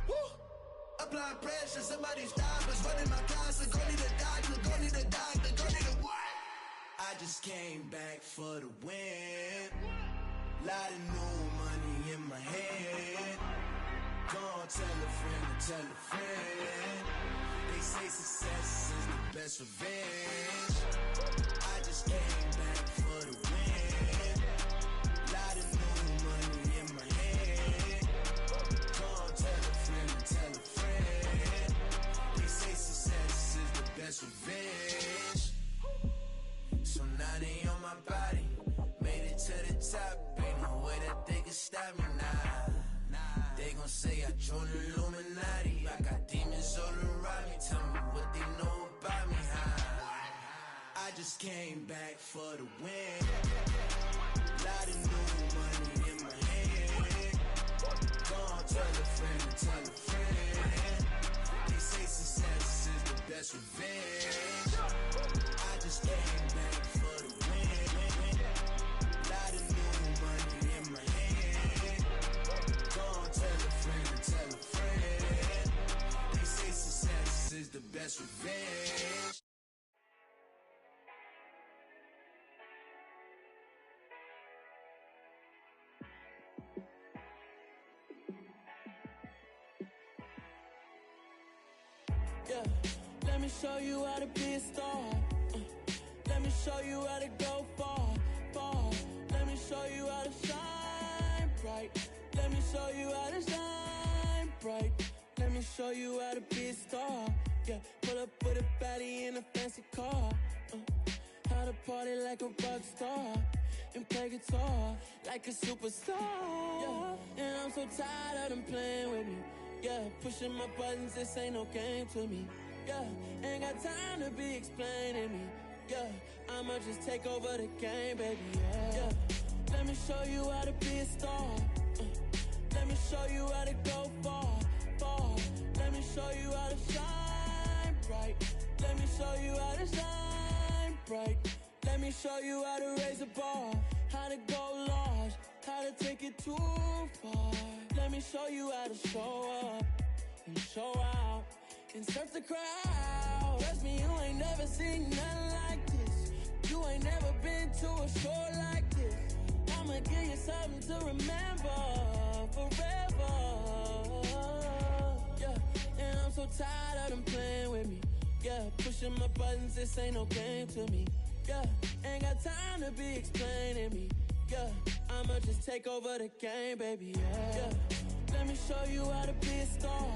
Woo! Applying pressure, somebody stop us. Running my closet, go need a doctor, go need a doctor, go need a what? I just came back for the win. Lot of new money in my hand. Gonna tell a friend. They say success is the best revenge. I just came back for the win. Lot of new money in my hand. Gonna tell a friend. They say success is the best revenge. So now they on my body. Made it to the top. Ain't no way that they can stop me now. They gon' say I joined the Illuminati. I got demons all around me. Tell me what they know about me, huh? I just came back for the win. Lot of new money in my hand. Gonna tell a friend. They say success is the best revenge. I just came back for the win. Lot of new money in my hand. Gonna tell a friend. They say success is the best revenge. Yeah, let me show you how to be a star. Let me show you how to go far. Let me show you how to shine bright. Let me show you how to shine bright. Let me show you how to be a star. Yeah, pull up with a baddie in a fancy car. How to party like a rock star and play guitar like a superstar. Yeah, and I'm so tired of them playing with me. Yeah, pushing my buttons, this ain't no game to me. Yeah, ain't got time to be explaining me. Yeah, I'ma just take over the game, baby. Yeah, let me show you how to be a star. Let me show you how to go far, far. Let me show you how to shine bright. Let me show you how to shine bright. Let me show you how to raise a bar, how to go large, how to take it too far. Let me show you how to show up and show out and surf the crowd. Trust me, you ain't never seen nothing like this. You ain't never been to a show like this. I'ma give you something to remember forever. Yeah, and I'm so tired of them playing with me. Yeah, pushing my buttons, this ain't no game to me. Yeah, ain't got time to be explaining me. Yeah, I'ma just take over the game, baby. Yeah, let me show you how to be a star.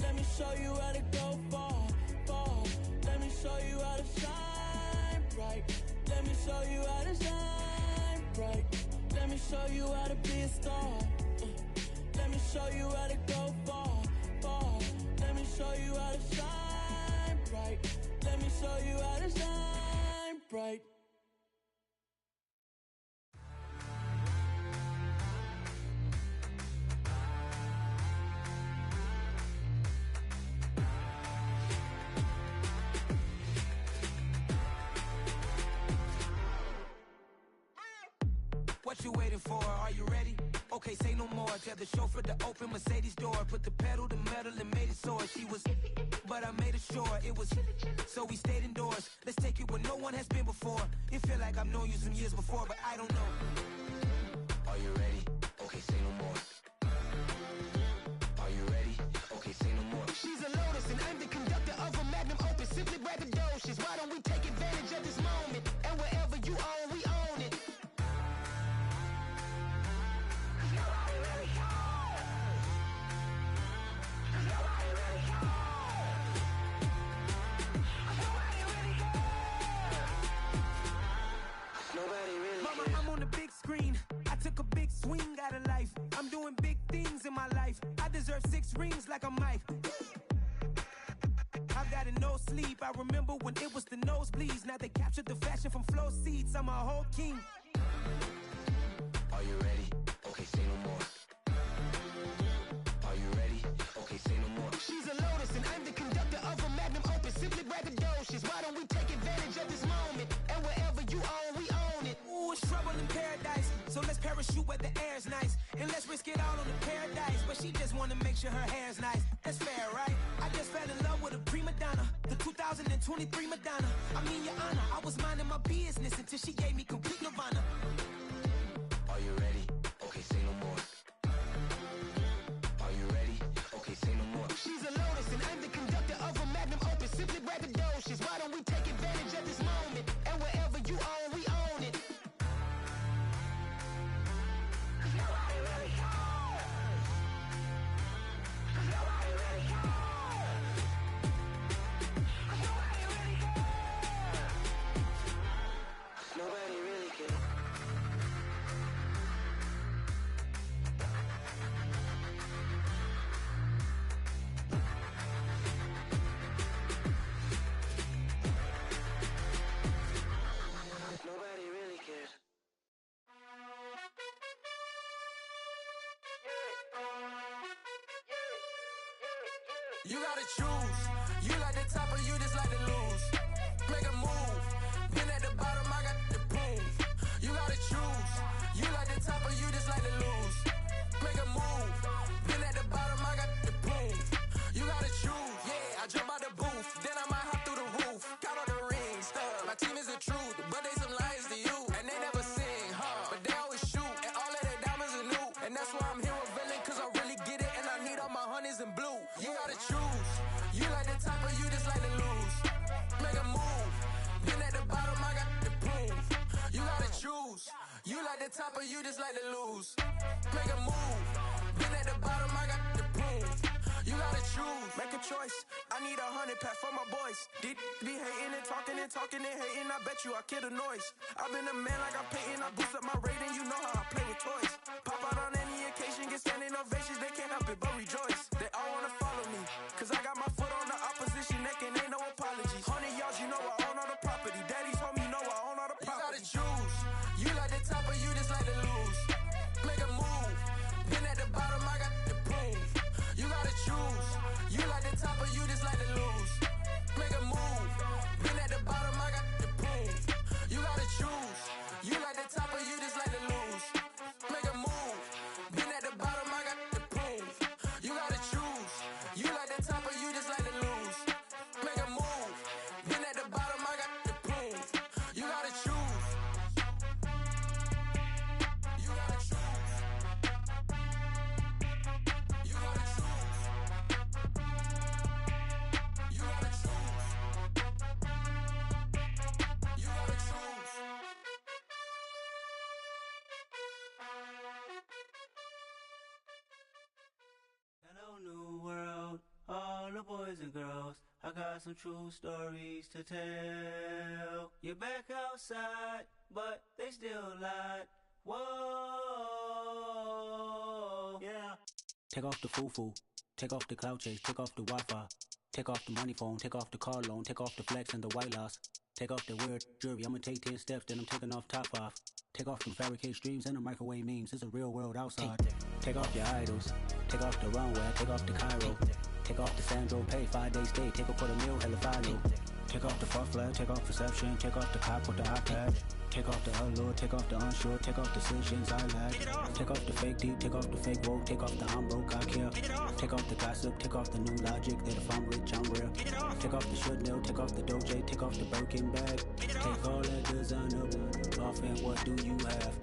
Let me show you how to go far, far. Let me show you how to shine bright. Let me show you how to shine bright. Let me show you how to be a star. Let me show you how to go far, far. Let me show you how to shine bright. Let me show you how to shine bright. What you waiting for? Are you ready? Okay, say no more. Tell the chauffeur to open Mercedes door. Put the pedal to metal and made it soar. She was, but I made it sure it was. So we stayed indoors. Let's take it where no one has been before. It feel like I've known you some years before, but I don't know. Are you ready? Okay, say no more. Are you ready? Okay, say no more. She's a Lotus and I'm the conductor of a magnum opus. Simply braggadocious. Why don't we take advantage of this moment? And wherever you own, we own it. Mama, I'm on the big screen. I took a big swing out of life. I'm doing big things in my life. I deserve 6 rings like I'm Mike. I've got a no sleep. I remember when it was the nosebleeds. Now they captured the fashion from flow seats. I'm a whole king. Are you ready? Okay, say no more. Are you ready? Okay, say no more. She's a Lotus and I'm the conductor of a magnum opus. Simply braggadocious. Why don't we take advantage of this moment? And wherever you own, we own it. Ooh, it's trouble in paradise. So let's parachute where the air's nice. And let's risk it all on the paradise. But she just wanna make sure her hair's nice. That's fair, right? I just fell in love with a prima donna. The 2023 Madonna. I mean, your honor, I was minding my business until she gave me complete nirvana. Are you ready? Okay, say no more. Are you ready? Okay, say no more. She's a Lotus and I'm the conductor of a magnum opus. Simply braggadocious. Why don't we take advantage of this moment? And wherever you own, we own it. Nobody really cares. Nobody really cares. Nobody really cares. Nobody really cares. Nobody really cares. You gotta choose. You like the top or you just like to lose. Make a move. Been at the bottom, I got the proof. You gotta choose. You like the top or you just like to lose. Make a move. Been at the bottom, I got the proof. You gotta choose. Yeah, I jump out the booth. Then I might hop through the roof. Count on the rings. My team is the truth, but they some liars to you. And they never sing, huh? But they always shoot. And all of their diamonds are new. And that's why I'm here with Villain, cause I really get it. And I need all my honeys in blue. You gotta choose. You like the top or you just like to lose. Make a move. Been at the bottom, I got the proof. You gotta choose. You like the top or you just like to lose. Make a move. Been at the bottom, I got the proof. You gotta choose. Make a choice. I need 100 pack for my boys. Be hating and talking and hating. I bet you I kill the noise. I've been a man like I'm Peyton. I boost up my rating. You know how I play with toys. Pop out on any occasion, get standing ovations. They can't help it but rejoice. the boys and girls, I got some true stories to tell. You're back outside, but they still lied. Whoa, yeah. Take off the foo-foo, take off the cloud chase, take off the Wi-Fi, take off the money phone, take off the car loan, take off the flex and the white loss, take off the weird jewelry. I'ma take 10 steps, then I'm taking off top 5. Take off them fabricate streams and the microwave memes. It's a real world outside. Take off your idols, take off the runway, take off the Cairo, take off the Sandro Pay, 5-day stay, take a quarter meal, hella follow. Take off the far flag, take off perception, take off the cop with the iPad. Take off the allure, take off the unsure, take off decisions I lack. Take off the fake deep, take off the fake woke, take off the I'm broke, I care. Take off the gossip, take off the new logic that if I'm rich, I'm real. Take off the should know, take off the Doja, take off the Birkin bag. Take all that designer off and what do you have?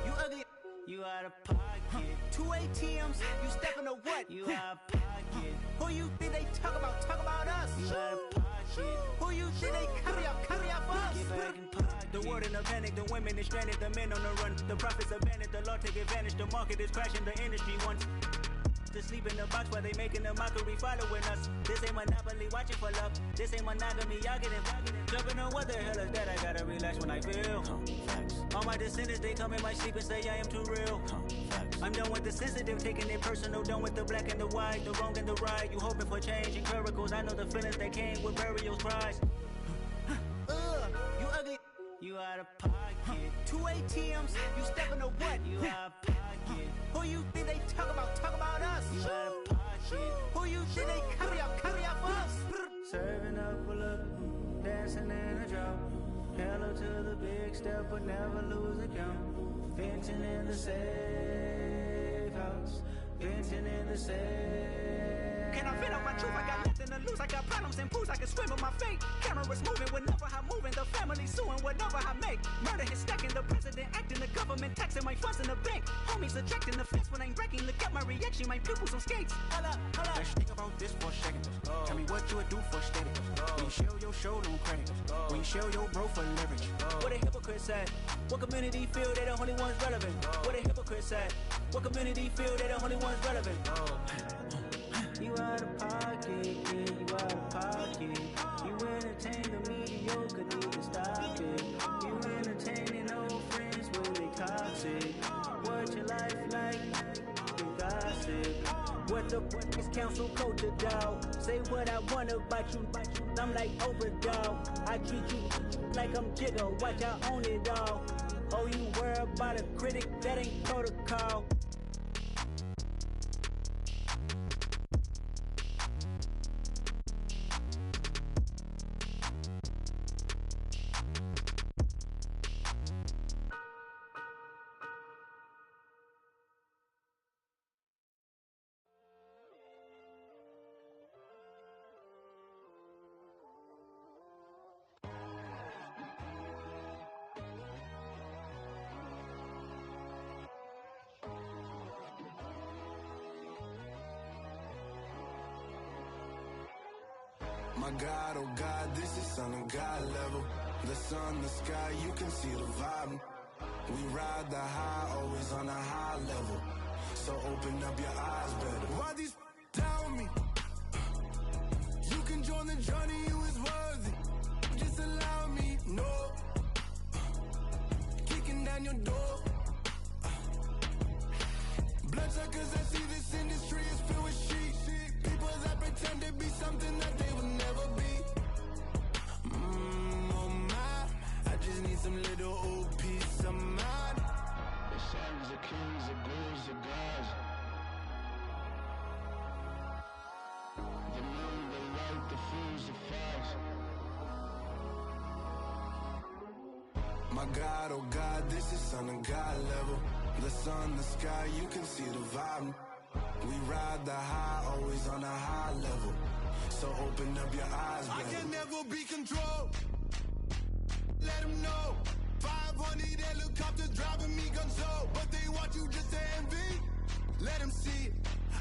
You ugly, you out of pocket. 2 ATMs, you stepping to what? You out of pocket. Who you think they talk about? Talk about us. You out of pocket. Who you think they carry up for us? Get back in pocket. The world in a panic, the women is stranded, the men on the run. The profits abandoned, the law take advantage. The market is crashing, the industry wants to sleep in the box while they making a mockery following us. This ain't monopoly, watching for love. This ain't monogamy, y'all getting jumping on what the hell is that? I gotta relax when I feel. All my descendants, they come in my sleep and say I am too real. I'm done with the sensitive, taking it personal. Done with the black and the white, the wrong and the right. You hoping for change and miracles. I know the feelings that came with burials, cries. You ugly, you out of pocket. 2 ATMs, you stepping to what? You out of pocket. Who you think they talk about? Talk about us. You out of pocket. Who you think they carry up for us? Serving up a look, dancing in a drop. Hello to the big step, but never lose a count. Venting in the safe house. Venting in the safe. Can I vent out my truth? I got nothing to lose. I got problems and pools. I can swim with my fate. Cameras moving whenever I'm moving. The family suing whatever I make. Murder is stacking. The president acting. The government taxing my funds in the bank. Homies ejecting the fence when I'm breaking. Look at my reaction. My pupils on skates. Hold up. Let's think about this for a second. Tell me what you would do for steady. When you show your show, don't crack. When you show your bro for leverage. What a hypocrite said. What community feel they the only ones relevant? What a hypocrite said. What community feel they the only ones relevant? You out of pocket, yeah, you out of pocket. You entertain the mediocre, need to stop it. You entertaining old friends when they toxic. What your life like? The gossip. What the is council culture, dog? Say what I want about you. I'm like overdog. I treat you like I'm Jigga. Watch I own it all. Oh, you worry about a critic? That ain't protocol. My God, oh God, this is on a God level. The sun, the sky, you can see the vibe. We ride the high, always on a high level. So open up your eyes better. Why these tell me? You can join the journey, you is worthy. Just allow me, no. Kicking down your door. Bloodsuckers, I see this industry is filled with sheep. People that pretend to be something that they will never be. Oh my, I just need some little old peace of mind. The sons of kings, the ghouls, the gods. The moon, the light, the fools, the facts. My God, oh God, this is on a God level. The sun, the sky, you can see the vibe. We ride the high, always on a high level. So open up your eyes, baby. I can never be controlled. Let them know. 500 helicopters driving me gonzo. But they want you just to envy. Let them see it.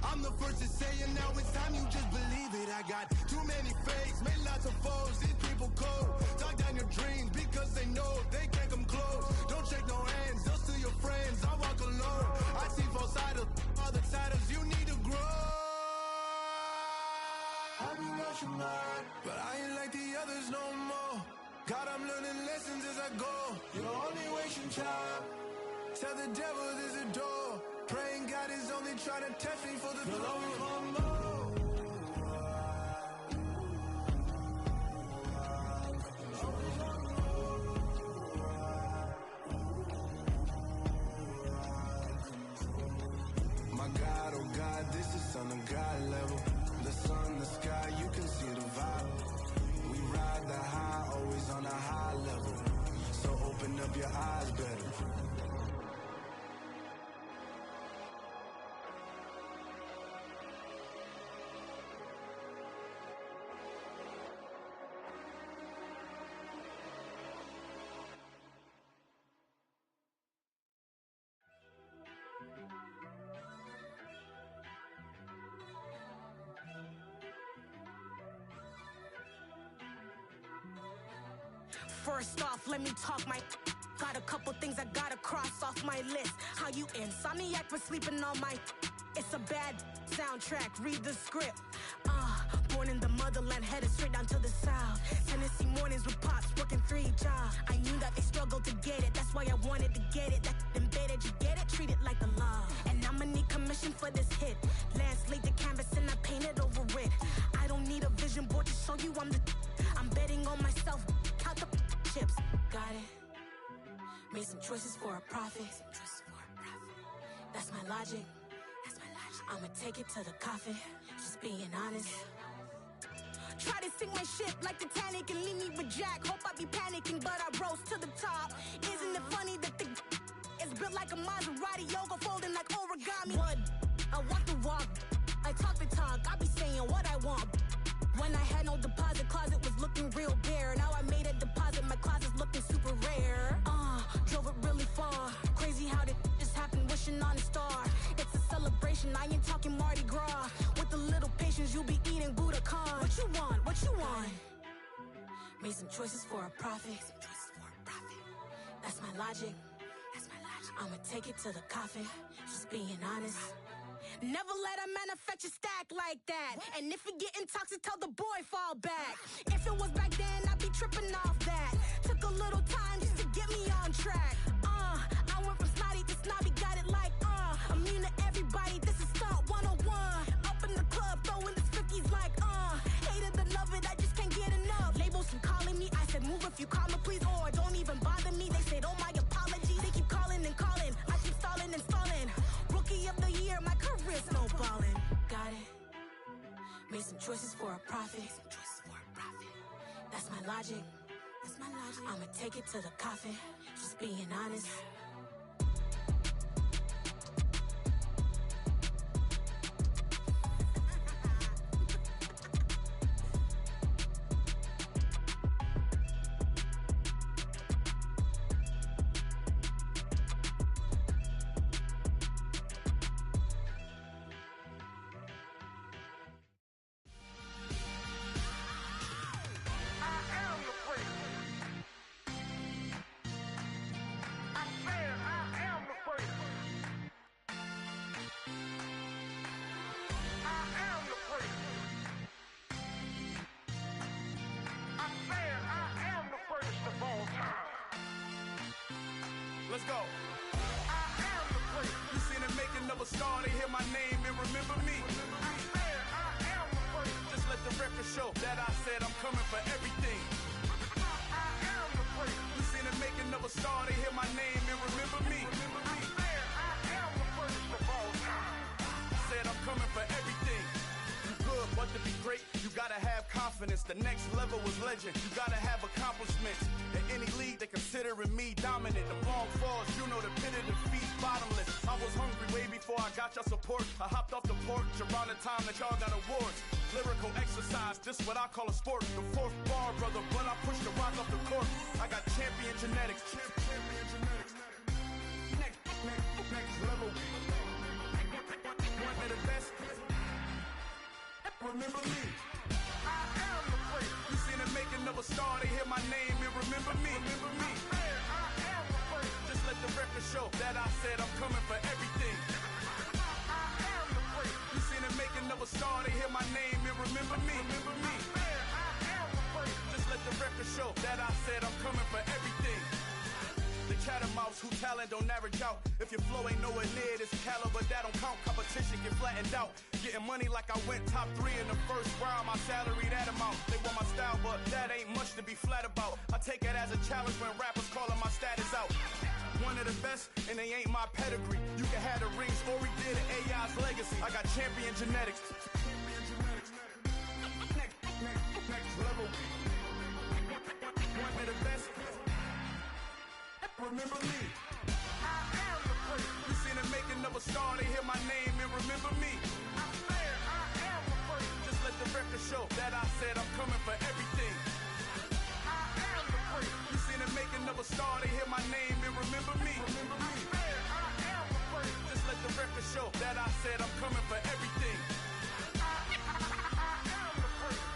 I'm the first to say it, now it's time you just believe it. I got too many fakes, made lots of foes. These people cold. Talk down your dreams because they know they can't come close. Don't shake no hands, those to your friends. I walk alone. I see both sides, other siders. You need to grow. let go. You're only wasting time. Tell the devil there's a door. Praying God is only trying to test me for the glory. My God, oh God, this is Son of God level. The sun, the sky, you can see the vibe. We ride the high, always on a high level. So open up your eyes better. First off, let me talk my. Got a couple things I gotta cross off my list. How you insomniac for sleeping on my. It's a bad soundtrack, read the script. Born in the motherland, headed straight down to the south. Tennessee mornings with pops, working 3 jobs. I knew that they struggled to get it, that's why I wanted to get it. That embedded, you get it, treat it like a love. And I'ma need commission for this hit. Lance laid the canvas and I painted over it. I don't need a vision board to show you I'm betting on myself, count the chips. Got it. Made some choices for a profit. That's my logic. I'ma take it to the coffin. Just being honest. Try to sink my ship like Titanic and leave me with Jack. Hope I be panicking, but I rose to the top. Isn't it funny that the is built like a Maserati, yoga folding like origami? What? I walk the walk, I talk the talk. I be saying what I want. When I had no deposit, closet was looking real bare. Now I made a deposit, my closet's looking super rare. Drove it really far. Crazy how did just happen, wishing on a star. It's a celebration, I ain't talking Mardi Gras. With a little patience, you'll be eating Budokan. What you want? What you want? Made some choices for a profit. That's my logic. I'ma take it to the coffin. Just being honest. Never let a manufacture stack like that. And if it getting toxic, tell the boy fall back. If it was back then, I'd be tripping off that. Took a little time just to get me on track. I went from snotty to snobby, got it like immune to everybody, this is stunt 101. Up in the club, throwing the cookies like hate it or love it, I just can't get enough. Labels keep calling me, I said move if you call me please, or don't even bother me. They said oh my apologies, they keep calling and calling. I keep stalling and stalling. Rookie of the year, my career snowballing. Got it. Made some choices for a profit. That's my logic. I'ma take it to the coffin. Just being honest. Let's go. I am the place. You seen the making of a star, they hear my name and remember me. I am the place. Just let the record show that I said I'm coming for everything. I am the place. You seen the making of a star, they hear my name and remember me. I am the first of all time. Said I'm coming for everything. Good, but to be great, you gotta have confidence. The next level was legend. You gotta have accomplishments. In any league, they considering me dominant. The long falls, you know the pit of defeat, bottomless. I was hungry way before I got your support. I hopped off the porch around the time that y'all got awards. Lyrical exercise, this what I call a sport. The fourth bar, brother, when I push the rock off the court. I got champion genetics. Champion genetics. Next level. One of the best. Remember me. I am the place. You seen the making of a star, they hear my name and remember me. Remember me. I am the place. Just let the record show that I said I'm coming for everything. I am the place. You seen the making of a star, they hear my name and remember me. Remember me. I am the place. Just let the record show that I said I'm coming for everything. near this caliber, that don't count. Competition get flattened out. Getting money like I went top 3 in the first round. My salary that amount. They want my style, but that ain't much to be flat about. I take it as a challenge when rappers calling my status out. One of the best, and they ain't my pedigree. You can have the rings, or we did it, AI's legacy. I got champion genetics. Next level. One of the best. Remember me. I am the first. You seen the making of a star, they hear my name and remember me. I swear I am the first. Just let the record show that I said I'm coming for everything. I am the first. You seen the making of a star, they hear my name and remember me. Remember me. I swear I am the first. Just let the record show that I said I'm coming for everything. I am the first.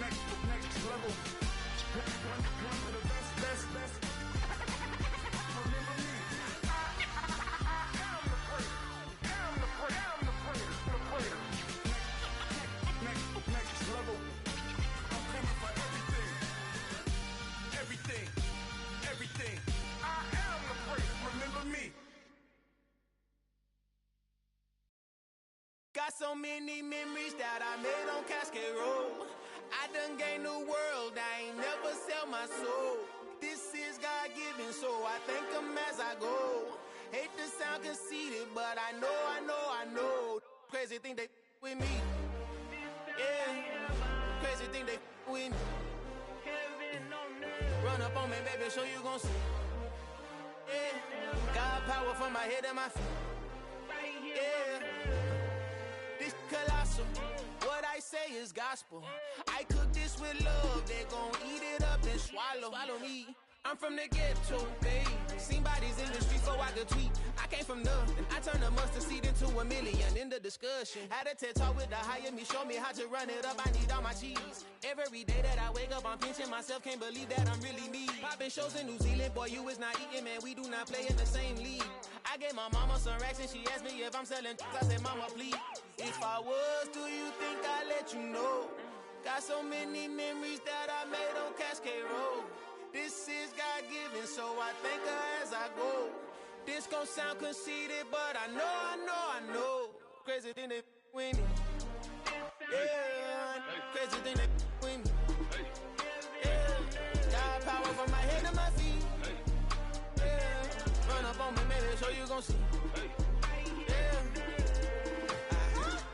Next level. One of the best. Remember me. I am the first. I'm the first. Next level. I'm coming for everything. Everything. I am the first. Remember me. Got so many memories that I made on Cascade Road. I done gained the world, I ain't never sell my soul. This is God-given, so I thank him as I go. Hate to sound conceited, but I know. Crazy thing they with me. Yeah, crazy thing they with me. Run up on me, baby, so you gon' see. Yeah, God power from my head and my feet. Yeah, this colossal. What I say is gospel. I cook this with love. They gon' eat it up and swallow me. I'm from the ghetto, babe. Seen bodies in the street so I could tweet. I came from nothing. I turned a mustard seed into a million in the discussion. Had a TED talk with the higher me. Show me how to run it up. I need all my cheese. Every day that I wake up, I'm pinching myself. Can't believe that I'm really me. Popping shows in New Zealand. Boy, you is not eating, man. We do not play in the same league. I gave my mama some racks and she asked me if I'm selling. I said, mama, please. If I was, do you think I'd let you know? Got so many memories that I made on Cascade Road. This is God-given, so I thank her as I go. This gon' sound conceited, but I know. Crazy thing they with me. Yeah, crazy thing they with me. Yeah, God power from my head to my feet. Yeah, run up on me, maybe, so you gon' see.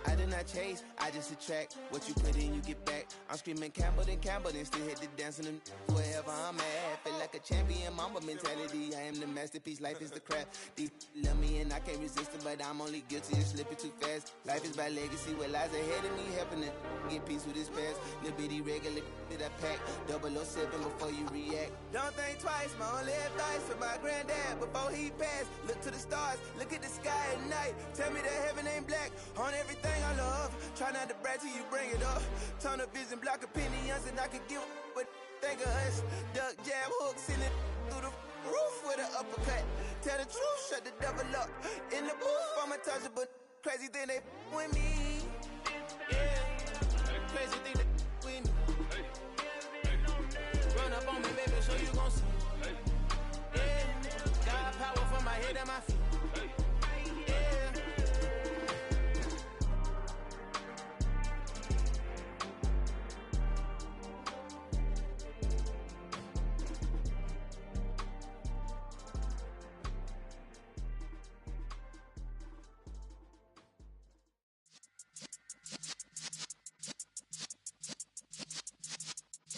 I did not chase, I just attract. What you put in, you get back. I'm screaming Campbell, then still hit the dancing and wherever I'm at. Feel like a champion, mamba mentality. I am the masterpiece, life is the crap. Deep love me and I can't resist it, but I'm only guilty of slipping too fast. Life is by legacy, what lies ahead of me, helping to get peace with this past. Little bitty regular that I pack, 007 before you react. Don't think twice, my only advice for my granddad before he passed. Look to the stars, look at the sky at night. Tell me that heaven ain't black on everything I love. Try not to brag till you bring it up. Turn the vision, block opinions, and I could give what think of us. Duck, jab, hook, send it through the roof with an uppercut. Tell the truth, shut the devil up. In the booth, I'm untouchable. Crazy thing they with me. Yeah, crazy thing they with me. Run up on me, baby, so you gon' see. Yeah, God power from my head and my feet.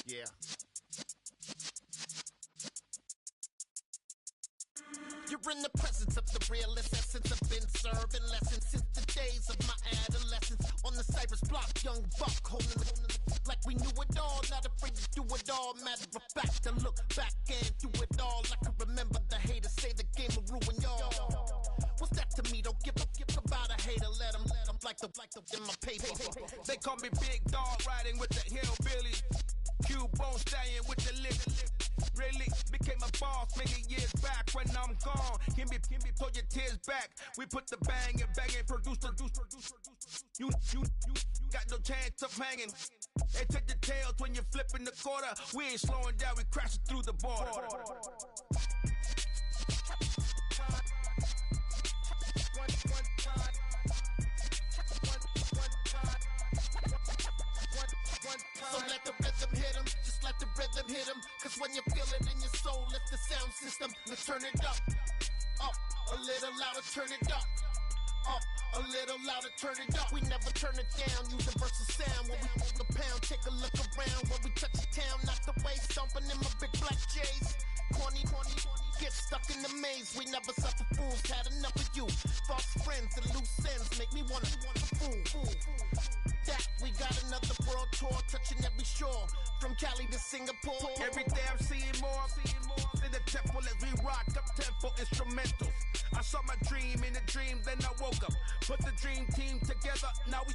Yeah. You're in the presence of the realest essence. I've been serving lessons since the days of my adolescence. On the Cypress block, young buck holding the like we knew it all. Not afraid to do it all. Matter of fact, to look back and do it all. I can remember the haters say the game will ruin y'all. What's that to me? Don't give about a hater. Let them like the in my paper. They call me Big Dog, riding with the hillbillies. Q-Bone stallion with the lick. Really became a boss many years back. When I'm gone, can be pull your tears back. We put the bang and produce. You got no chance of hanging. They take the tails when you're flipping the quarter. We ain't slowing down, we crashing through the border. the rhythm hit 'em, just let the rhythm hit 'em. Cause when you feel it in your soul, lift the sound system. Let's turn it up, a little louder, turn it up. A little louder, turn it up. We never turn it down, universal sound. When we move the pound, take a look around. When we touch the town, not the way, stomping in my big black J's. Corny, get stuck in the maze. We never suffer fools, had enough of you. False friends and loose ends make me wanna fool. That we got another world tour, touching every shore, from Cali to Singapore. Every day I'm seeing more in the temple as we rock up tempo instrumentals. I saw my dream in a dream, then I woke up. Put the dream team together, now we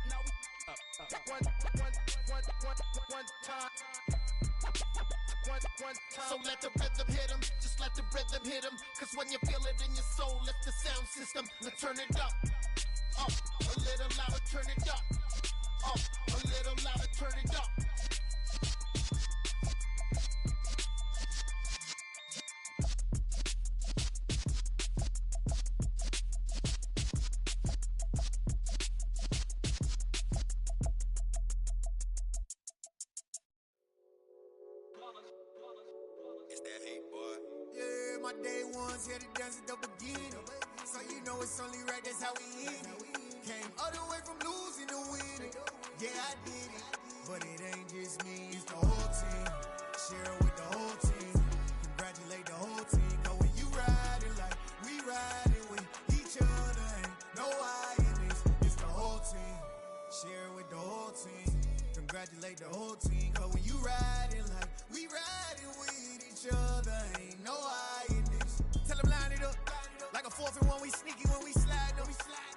one time. So let the rhythm hit 'em, just let the rhythm hit 'em. Cause when you feel it in your soul, lift the sound system. Let's turn it up, a little louder, turn it up, a little louder, turn it up. My day ones here to dance at the beginning. So you know it's only right, that's how we end it. Came all the way from losing to winning. Yeah, I did it. But it ain't just me, it's the whole team. Share it with the whole team. Congratulate the whole team. Cause when you riding like we riding with each other, ain't no I in this. It's the whole team. Share it with the whole team. Congratulate the whole team. Cause when you riding like we riding with each other, ain't no I. Tell them line it up, like a 4th and 1, we sneaky when we slide them.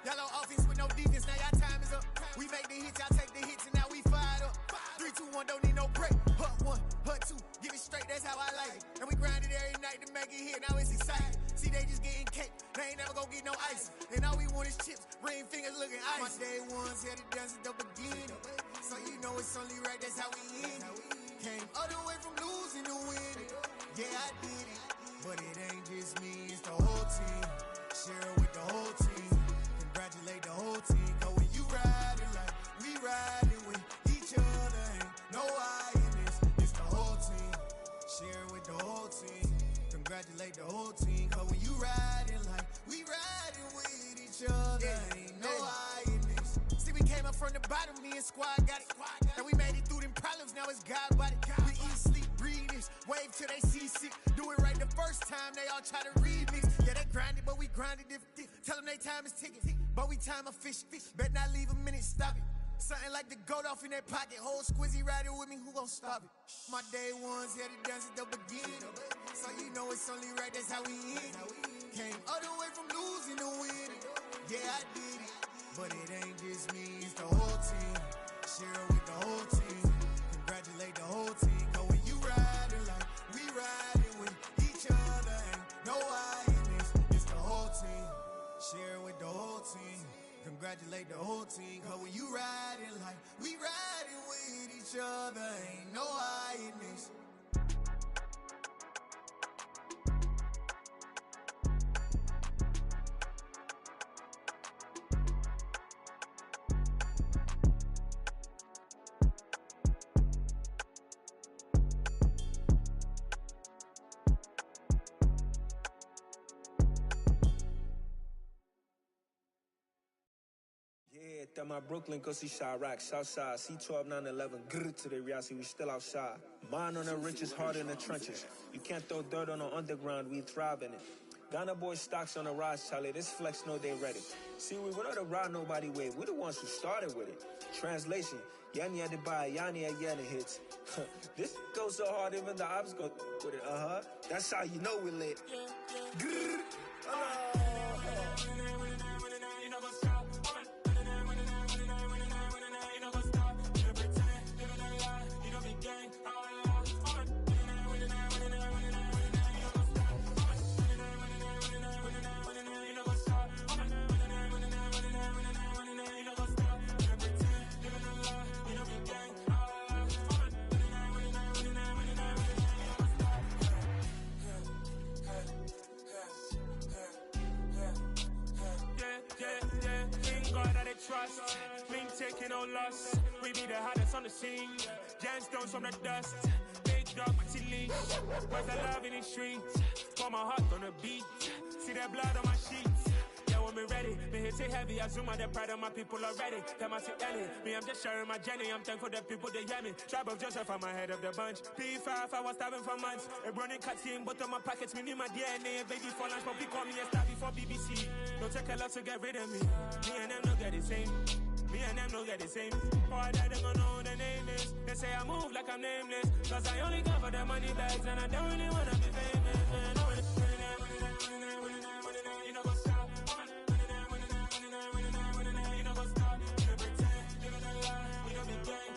Y'all on offense with no defense, now y'all time is up. We make the hits, y'all take the hits, and now we fired up. 3, 2, 1, don't need no break. Hut 1, hut 2, give it straight, that's how I like it. And we grind it every night to make it hit, now it's exciting. See, they just getting cake, they ain't never gonna get no ice. And all we want is chips, ring fingers looking ice. My day ones here to dance at the beginning. So you know it's only right, that's how we end it. Came all the way from losing to winning. Yeah, I did it. But it ain't just me, it's the whole team. Share it with the whole team. Congratulate the whole team. Cause when you riding like we riding with each other, ain't no I in this. It's the whole team. Share it with the whole team. Congratulate the whole team. Cause when you riding like we riding with each other, ain't no I in this. See, we came up from the bottom, me and squad got it. And we made it through them problems, now it's God body. We eat, sleep, breathe this. Wave till they see sick. Do it right the first time, they all try to remix. Yeah, they grinded, but we grinded different. Tell them they time is ticking, but we time a fish. Bet not leave a minute, stop it. Something like the goat off in that pocket. Whole squizzy riding with me, who gon' stop it? My day ones here to dance at the beginning. So you know it's only right, that's how we end it. Came all the way from losing to winning. Yeah, I did it. But it ain't just me, it's the whole team. Share it with the whole team. Congratulate the whole team. Cause when you riding like we riding with each other, ain't no I in this. It's the whole team. Share it with the whole team. Congratulate the whole team. Cause when you riding like we riding with each other, ain't no I in this. Yeah, that my Brooklyn, go see Chirac, Southside, C12, 911, grrr to the reality, we still outside. Mine on the riches, hard in the trenches. You can't throw dirt on the underground, we thrive in it. Ghana boys stocks on the rise, Charlie, this flex know they ready. See, we don't to ride nobody wave, we the ones who started with it. Translation, Yanni had to buy, Yanni had Yanni hits. This goes so hard, even the ops go with it, That's how you know we lit. Grrr, trust. Been taking no loss. We be the hottest on the scene. Gemstones from the dust. Big dog, Matty Leash. Where's the love in the streets? Pour my heart on the beat. See that blood on my sheets. Yeah, when me ready, me hit it heavy. I zoom out the pride of my people already. Them I see Ellie. Me, I'm just sharing my journey. I'm thankful the people they hear me. Tribe of Joseph, I'm ahead of the bunch. P5, I was starving for months. A running cut seeing but on my pockets. Me need my DNA. Baby for lunch, but we call me a star before BBC. Don't take a lot to get rid of me. Me and them don't get the same. Me and them don't get the same. Boy, that they gonna know the name is. They say I move like I'm nameless. Cause I only come for the money bags. And I don't really wanna be famous, man. You know what's up? You know what's up? You pretend, you know the lie. We don't be gang.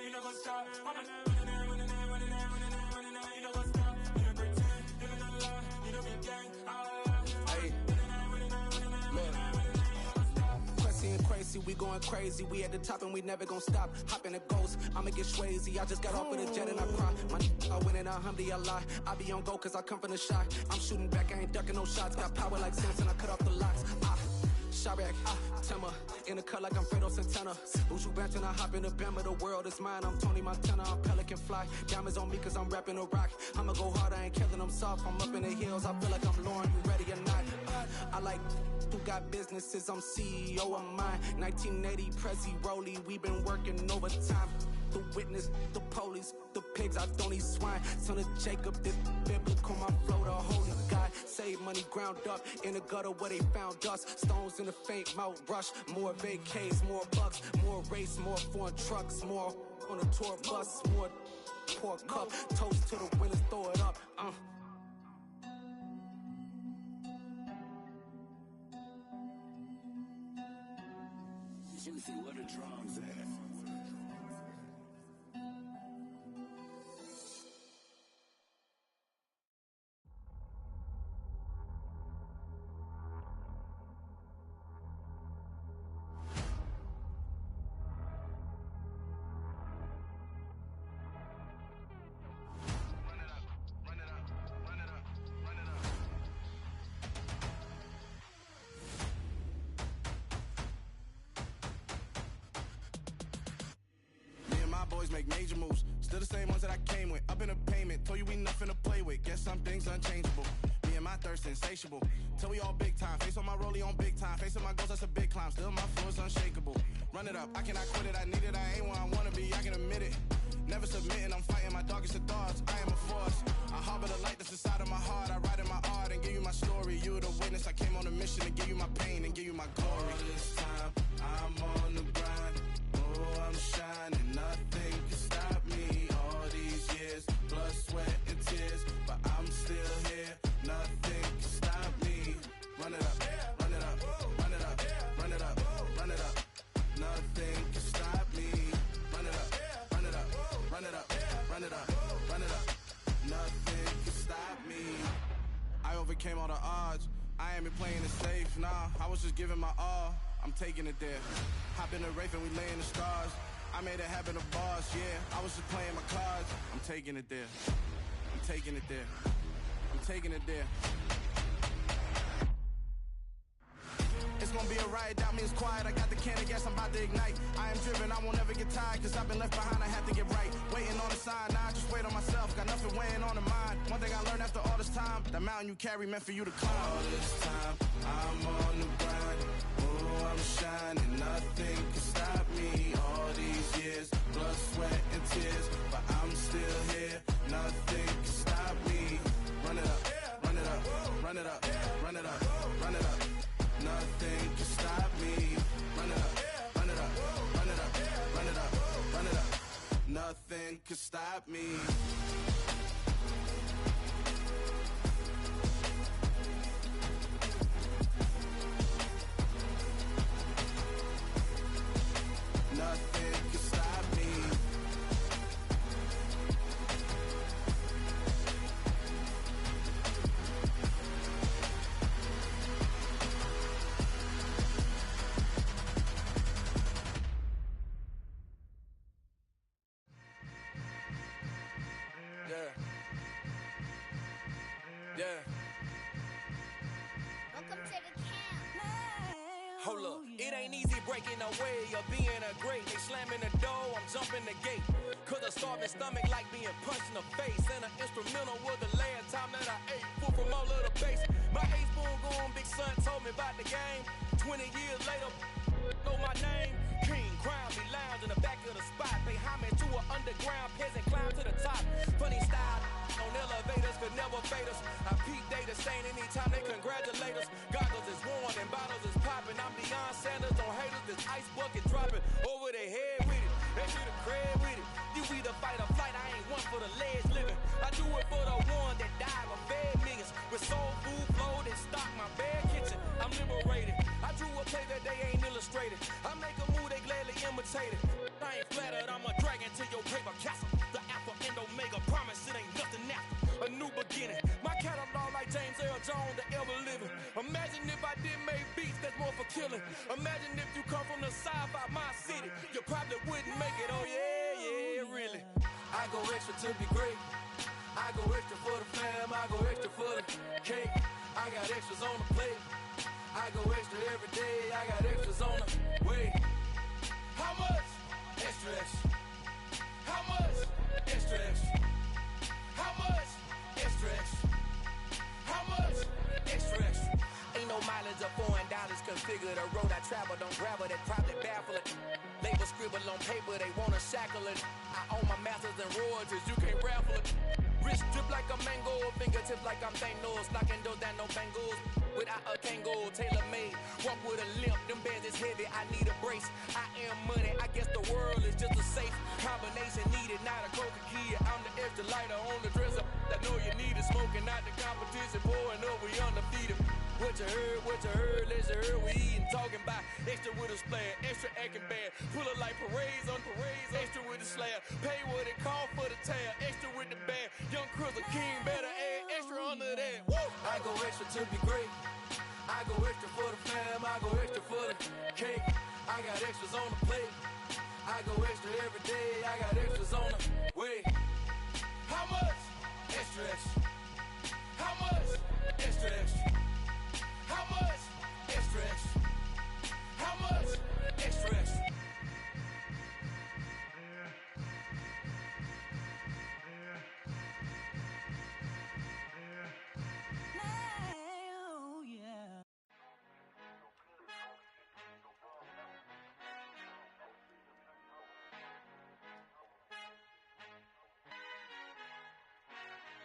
You know what's up? We going crazy, we at the top and we never gonna stop. Hop in a ghost, I'ma get swayzy. I just got off with a jet and I cry. I win in a Humvee, I lie. I be on go cause I come from the shot. I'm shooting back, I ain't ducking no shots. Got power like Samson, I cut off the locks. Sharek, Timmer, in the cut like I'm Fredo Santana. Buju Banton, I hop in the Bama, the world is mine. I'm Tony Montana, I'm Pelican Fly. Diamonds on me cause I'm rapping a rock. I'ma go hard, I ain't killing them soft. I'm up in the hills, I feel like I'm Lauren, you ready or not? I like who got businesses, I'm CEO of mine. 1980, Prezi Rolly, we been working overtime. The witness, the police, the pigs, I don't eat swine. Son of Jacob, this biblical, my flow, the holy God. Save money ground up in the gutter where they found us. Stones in the faint mouth rush. More vacays, more bucks, more race, more foreign trucks, more on a tour bus, more pour cup. Toast to the winners, throw it up. Juicy, where the drums at? Boys make major moves, still the same ones that I came with. Up in a payment, told you we nothing to play with. Guess some things unchangeable. Me and my thirst insatiable. Till we all big time. Face on my rollie on big time. Facing my goals, that's a big climb. Still my flow is unshakable. Run it up, I cannot quit it. I need it, I ain't where I wanna be. I can admit it. Never submitting, I'm fighting my darkest of thoughts. I am a force. I harbor the light that's inside of my heart. I write in my art and give you my story. You the witness. I came on a mission to give you my pain and give you my glory. All this time, I'm on the grind. Oh, I'm shining. Nothing can stop me. All these years, blood, sweat, and tears. But I'm still here. Nothing can stop me. Run it up, run it up, run it up, run it up, run it up. Nothing can stop me. Run it up, run it up, run it up, run it up, run it up. Nothing can stop me. I overcame all the odds. I ain't been playing it safe, nah. I was just giving my all. I'm taking it there. Hop in the Wraith and we lay in the stars. I made it happen to bars, yeah. I was just playing my cards. I'm taking it there. I'm taking it there. I'm taking it there. It's gonna be a riot, doubt me it's quiet. I got the can of gas, I'm about to ignite. I am driven, I won't ever get tired. Cause I've been left behind, I have to get right. Waiting on a sign, now I just wait on myself. Got nothing weighing on the mind. One thing I learned after all this time, the mountain you carry meant for you to climb. All this time, I'm on the grind. Oh, I'm shining, nothing can stop me. All these years, blood, sweat, and tears. But I'm still here, nothing can stop me. Run it up, run it up, run it up, run it up, run it up. Nothing can stop me. Run it up, run it up, run it up, run it up, run it up. Nothing can stop me. Nothing can stop me. breaking away or being a great. They slamming the door, I'm jumping the gate. Cause a starving stomach like being punched in the face. And an instrumental was the last time that I ate. Food from all of the base. My A-spoon goon, big son told me about the game. 20 years later, know my name. King, crown me, lounge in the back of the spot. Pay homage to an underground peasant, climb to the top. Funny style on elevators could never fade us. I peep data saying anytime they congratulate us. Goggles is worn and bottles is popping. I'm beyond Sanders on haters, this ice bucket dropping over their head with it. They do the crib with it. You either fight or flight, I ain't one for the ledge living. I do it for the one that died or fed millions. With soul food flowed and stock my bare kitchen. I'm liberated. I drew a play that they ain't illustrated. I make a move, they gladly imitate it. I ain't flattered, I'm a dragon to your paper castle. The alpha and omega, promise it ain't nothing after. A new beginning. My catalog like James Earl Jones, the ever living. Imagine if I did make beats that's more for killing. Imagine if you come from the sci-fi, my city. You probably wouldn't make it, oh yeah, really. I go extra to be great. I go extra for the fam, I go extra for the cake. I got extras on the plate. I go extra every day, I got extras on the way. How much? Extra, extra. How much? Extra, extra. How much? Extra, extra. How much? Extra, extra. Ain't no mileage or $4 configure the road I travel. Don't gravel that probably baffle it. Label scribble on paper, they wanna shackle it. I own my masters and royalties, you can't raffle it. Wrist drip like a mango, fingertips like I'm Thanos. Knocking those down, no bangles. Without a Kango, tailor-made. Walk with a limp, them bands is heavy, I need a brace. I am money, I guess the world is just a safe combination needed. Not a coca key, I'm the extra lighter on the dresser. I know you need it, smoking out the competition, pouring up, we undefeated. What you heard, let's hear we eatin', talking about extra with a splash, extra acting bad. Pull it like parades on parades, extra with the slab. Pay what it cost for the tab, extra with the bag. Young Crystal King better add extra under that. Woo! I go extra to be great. I go extra for the fam, I go extra for the cake. I got extras on the plate. I go extra every day, I got extras on the way. How much? Extra, extra. How much? Extra, extra. How much? Extra, extra. How much? Extra, extra. Oh, yeah.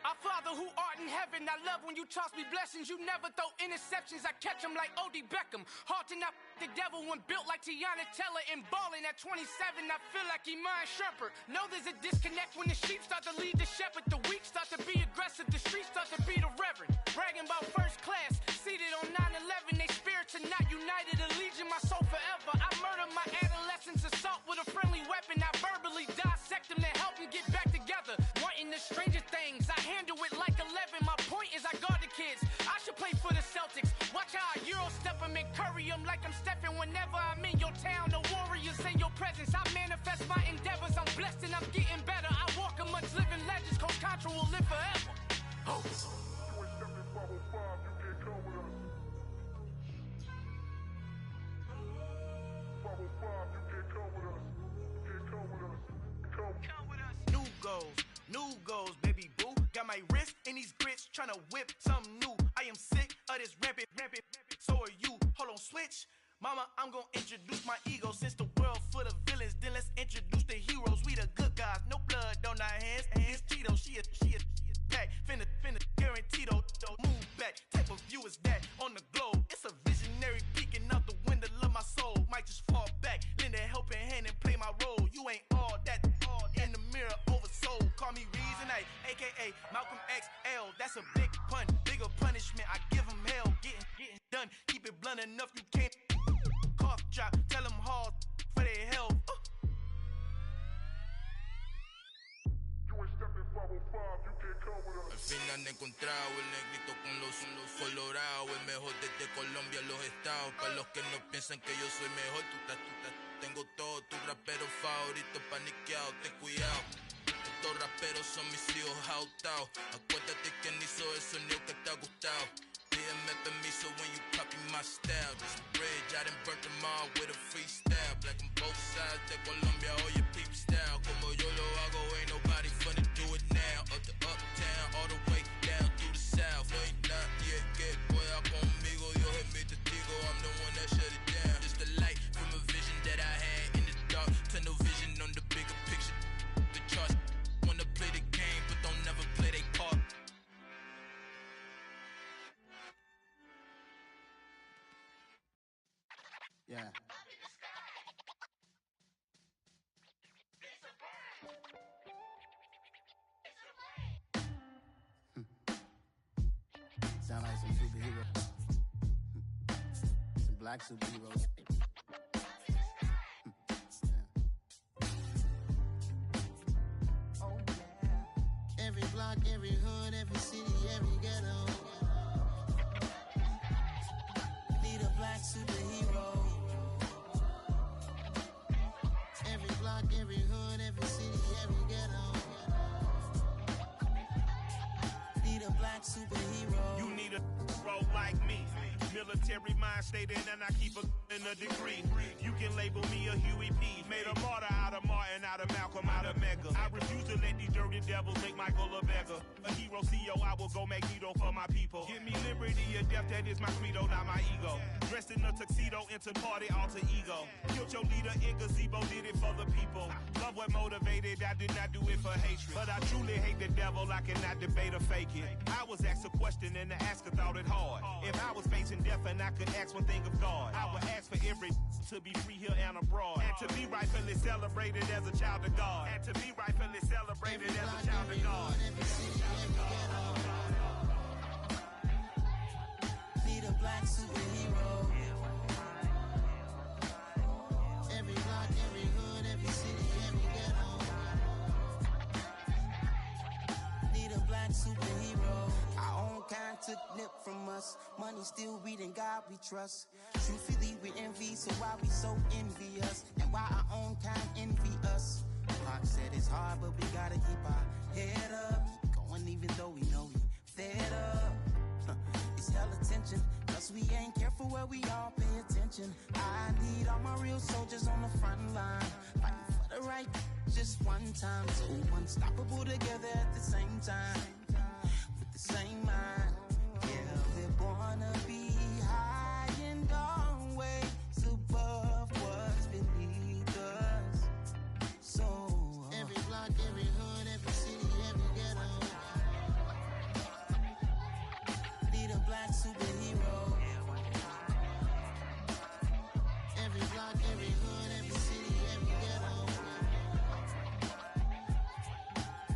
Our Father who art in heaven, I love when you toss me blessings. You never throw interceptions, I catch them like O.D. Beckham. Hard to not the devil when built like Tiana Teller. And balling at 27, I feel like Iman Shumpert. Know there's a disconnect when the sheep start to lead the shepherd. The weak start to be aggressive, the streets start to be the reverend. Bragging about first class, seated on 9/11. They spirits are not united, a legion, my soul forever. I murder my adolescence, assault with a friendly weapon. I verbally dissect them to help them get back together. Wanting the stranger things, I handle it like 11. My point is I guard the kids. I should play for the Celtics. Watch how I Euro step them and curry them like I'm stepping. Whenever I'm in your town, the warriors in your presence. I manifest my endeavors. I'm blessed and I'm getting better. I walk amongst living legends. Coach Contra will live forever. Oh. New goals, baby boo. Got my wrist in these grits, tryna whip something new. I am sick of this rampant. So are you. Hold on, switch. Mama, I'm gonna introduce my ego. Since the world full of villains, then let's introduce the heroes. We the good guys, no blood on our hands. It's Tito, she a back. Finna guaranteed, move back. Type of view is that on the globe? It's a visionary peeking out the window of my soul. Might just fall back, lend a helping hand and play my role. You ain't all that in the mirror oversold. Call me Reason A, aka Malcolm XL. That's a big pun, bigger punishment. I give him hell, getting done. Keep it blunt enough, you can't cough drop. Tell them hard for their health. Al fin han encontrado el negrito con los colorados, el mejor desde Colombia a los estados. Para los que no piensan que yo soy mejor, tengo todo, tus raperos favoritos paniqueados, ten cuidado. Estos raperos son mis hijos adoptados. Acuérdate quién hizo el sonido que te ha gustado. BMF and me, so when you copy my style, just a bridge, I done burnt them all with a freestyle. Black on both sides, de Colombia, all your peep style. Como yo lo hago, ain't nobody finna do it now. Up to uptown, all the way down through the south. Ain't not yet, get boya conmigo, yo es mi testigo, I'm the one that shut it down. Just a light from a vision that I had in the dark, tunnel vision on the bigger picture. The charts wanna play the game, but don't never play their part. Yeah. Sound like some superheroes. Some black superheroes. Oh, yeah. Every block, every hood, every city, every ghetto. Need a black superhero. Every block, every hood, every city, every ghetto. Need a black superhero. You need a role like me. Military mind stated, and I keep in a degree. You can label me a Huey P. Made a martyr out of Martin, out of Malcolm, out of Mega. I refuse to let these dirty devils make Michael a beggar. A hero CEO, I will go Magneto for my people. Give me liberty or death, that is my credo, not my ego. Dressed in a tuxedo, into party, alter ego. Killed your leader in gazebo, did it for the people. Love what motivated, I did not do it for hatred. But I truly hate the devil, I cannot debate or fake it. I was asked a question and the asker thought it hard. If I was facing death and I could ask one thing of God, I would ask for every to be free here and abroad, and to be rightfully celebrated as a child of God, and to be rightfully celebrated as a child of God. Need a black superhero. Every block, every hood, every city, every ghetto. Need a black superhero. Our own kind took nip from us. Money still reading God we trust. Truthfully we envy, so why we so envious? And why our own kind envy us? Pac said it's hard, but we gotta keep our head up. Going even though we know we fed up. It's hell attention, cause we ain't careful where we all pay attention. I need all my real soldiers on the front line, fighting for the right just one time. So unstoppable together at the same time, with the same mind. Yeah, we're born to be high and always above what's beneath us. So every block, every hood, every city, every ghetto. Need a black superhero. Every block, every hood, every city, every ghetto.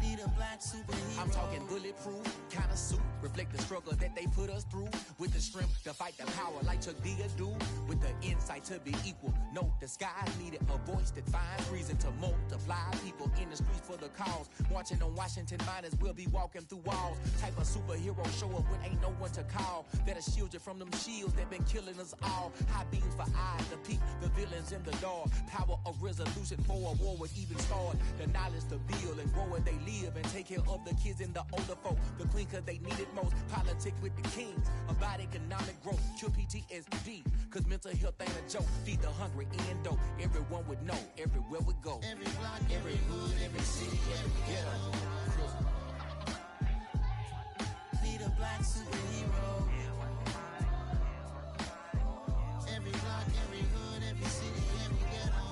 Need a black superhero. I'm talking bulletproof, kind of suit, reflect the struggle that they put us through. With the strength to fight the power like Chuck D do. With the insight to be equal. Note the skies needed a voice that finds reason to multiply. People in the streets for the cause. Marching on Washington miners will be walking through walls. Type of superhero show up when ain't no one to call. That'll shield you from them shields that been killing us all. High beams for eyes to peek the villains in the dark. Power of resolution for a war would even start. The knowledge to build and grow where they live and take care of the kids and the older folk. The queen cause they need it most. Politics with the kings. About economic growth. Cure PTSD. Cause mental health ain't a joke. Feed the hungry and dope. Everyone would know. Everywhere we go. Every block, every hood, every city, every ghetto. Need a black superhero. Every block, every hood, every city, every ghetto.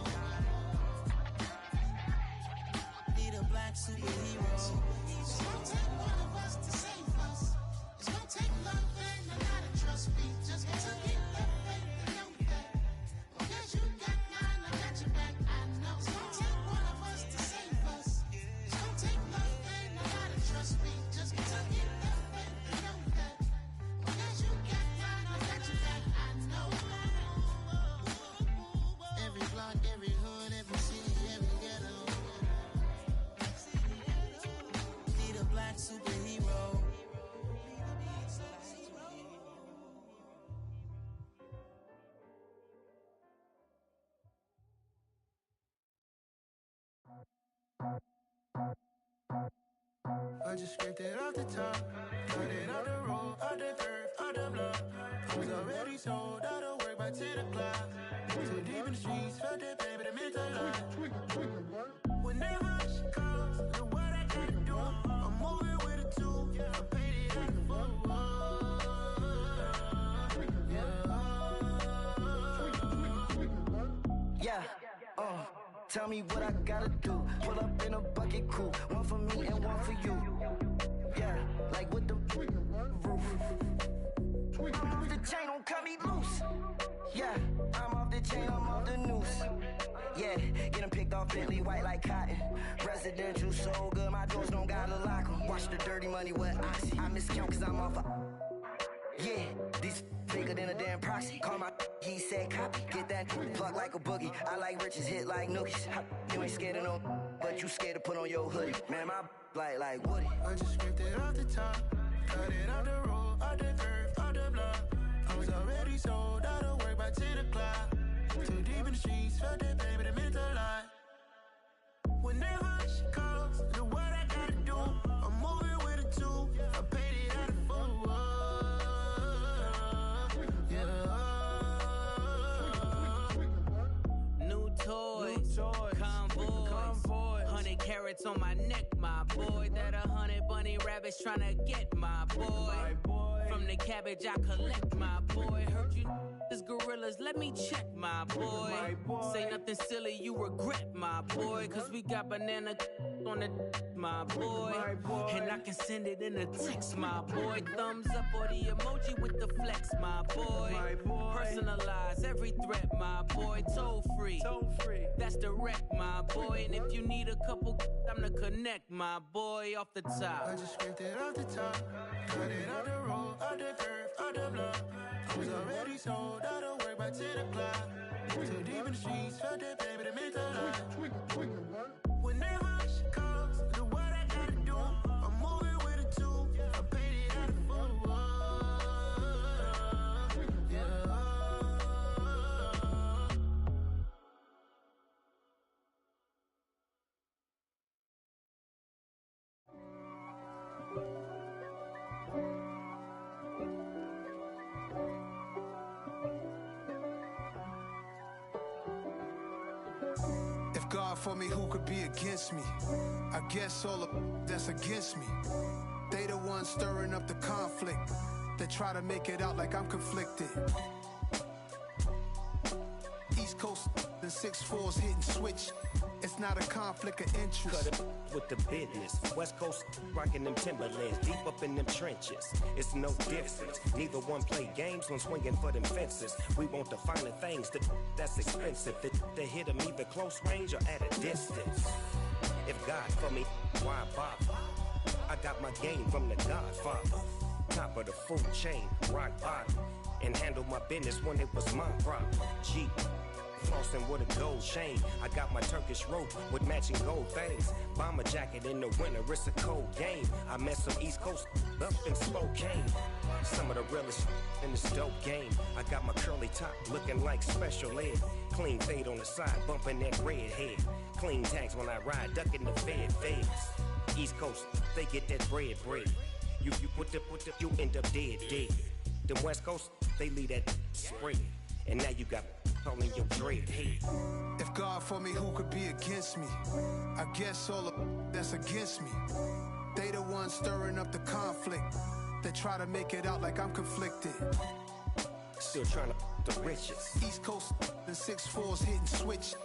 Need a black superhero. It's gonna take one of us to save us. It's gonna take love and a lot of trust. We just got to get that faith and know that. Because you got mine, I got your back. I know. It's gonna take one of us to save us. It's gonna take love and a lot of trust. We just got to get that faith and know that. Because you got mine, I got your back. I know. Every block, every hood, every city, every ghetto. Need a black superhero. I just scraped it off the top, put it on the road, on the dirt, on the blood. sold out of work by 10 o'clock. Too deep in the streets, felt that baby, the mental line. Whenever she calls, do what I gotta do. I'm moving with a two. I paid it out the full. Yeah, tell me what I gotta do. Pull up in a bucket crew, one for me and one for you. Yeah, like with the roof. I'm off the chain, don't cut me loose. Yeah, I'm off the chain, I'm off the noose. Yeah, getting picked off Bentley, white like cotton. Residential so good, my doors don't gotta lock 'em. Watch the dirty money with oxy. I miscount cause I'm off a... Yeah, these bigger than a damn proxy. Call my he said copy. Get that plug like a boogie. I like riches, hit like nookies. You ain't scared of no, but you scared to put on your hoodie. Man, my like Woody. I just scraped it off the top. Cut it off the road, off the curve, off the block. I was already sold out of work by 10 o'clock. Too deep in the streets, felt that baby, the mental line. Whenever she calls, do what I gotta do. I'm moving with a two. I paid it out of full. New toys, convoys, 100 carats on my neck, my boy. That 100 bunny rabbits tryna get my boy. From the cabbage I collect, my boy. Heard you is gorillas, let me check, my boy. Say nothing silly, you regret, my boy. Cause we got banana on the my boy. And I can send it in a text, my boy. Thumbs up or the emoji with the flex, my boy. Personalize every threat, my boy. Toll free, that's direct, my boy. And if you need a couple, I'm the connect, my boy. Off the top, I just scraped it off the top. Cut it off the road, off the curve, off the block. I was already sold out of work by 10 o'clock. Too deep in the streets, felt that baby, the mental line. Whenever she calls, do what I gotta do. I'm moving with a two. I paid it out of full. God for me, who could be against me? I guess all of that's against me. They the ones stirring up the conflict. They try to make it out like I'm conflicted. East Coast and 6'4s hitting switch. It's not a conflict of interest. Cut it with the business. West Coast rocking them Timberlands, deep up in them trenches. It's no difference. Neither one play games when swinging for them fences. We want the finer things that's expensive. They hit them either close range or at a distance. If God for me, why bother? I got my game from the Godfather. Top of the food chain, rock bottom. And handle my business when it was my problem. G. Flossing with a gold chain. I got my Turkish rope with matching gold things. Bomber jacket in the winter, it's a cold game. I met some East Coast up in Spokane. Some of the realest in this dope game. I got my curly top looking like special ed. Clean fade on the side, bumping that red head. Clean tags when I ride, ducking the feds. East Coast, they get that bread. You put the, you end up dead. Them West Coast, they leave that spread. And now you got calling your dread head. If God for me, who could be against me? I guess all of that's against me. They the ones stirring up the conflict. They try to make it out like I'm conflicted. Still trying to the riches. East Coast and 6'4s hitting switch.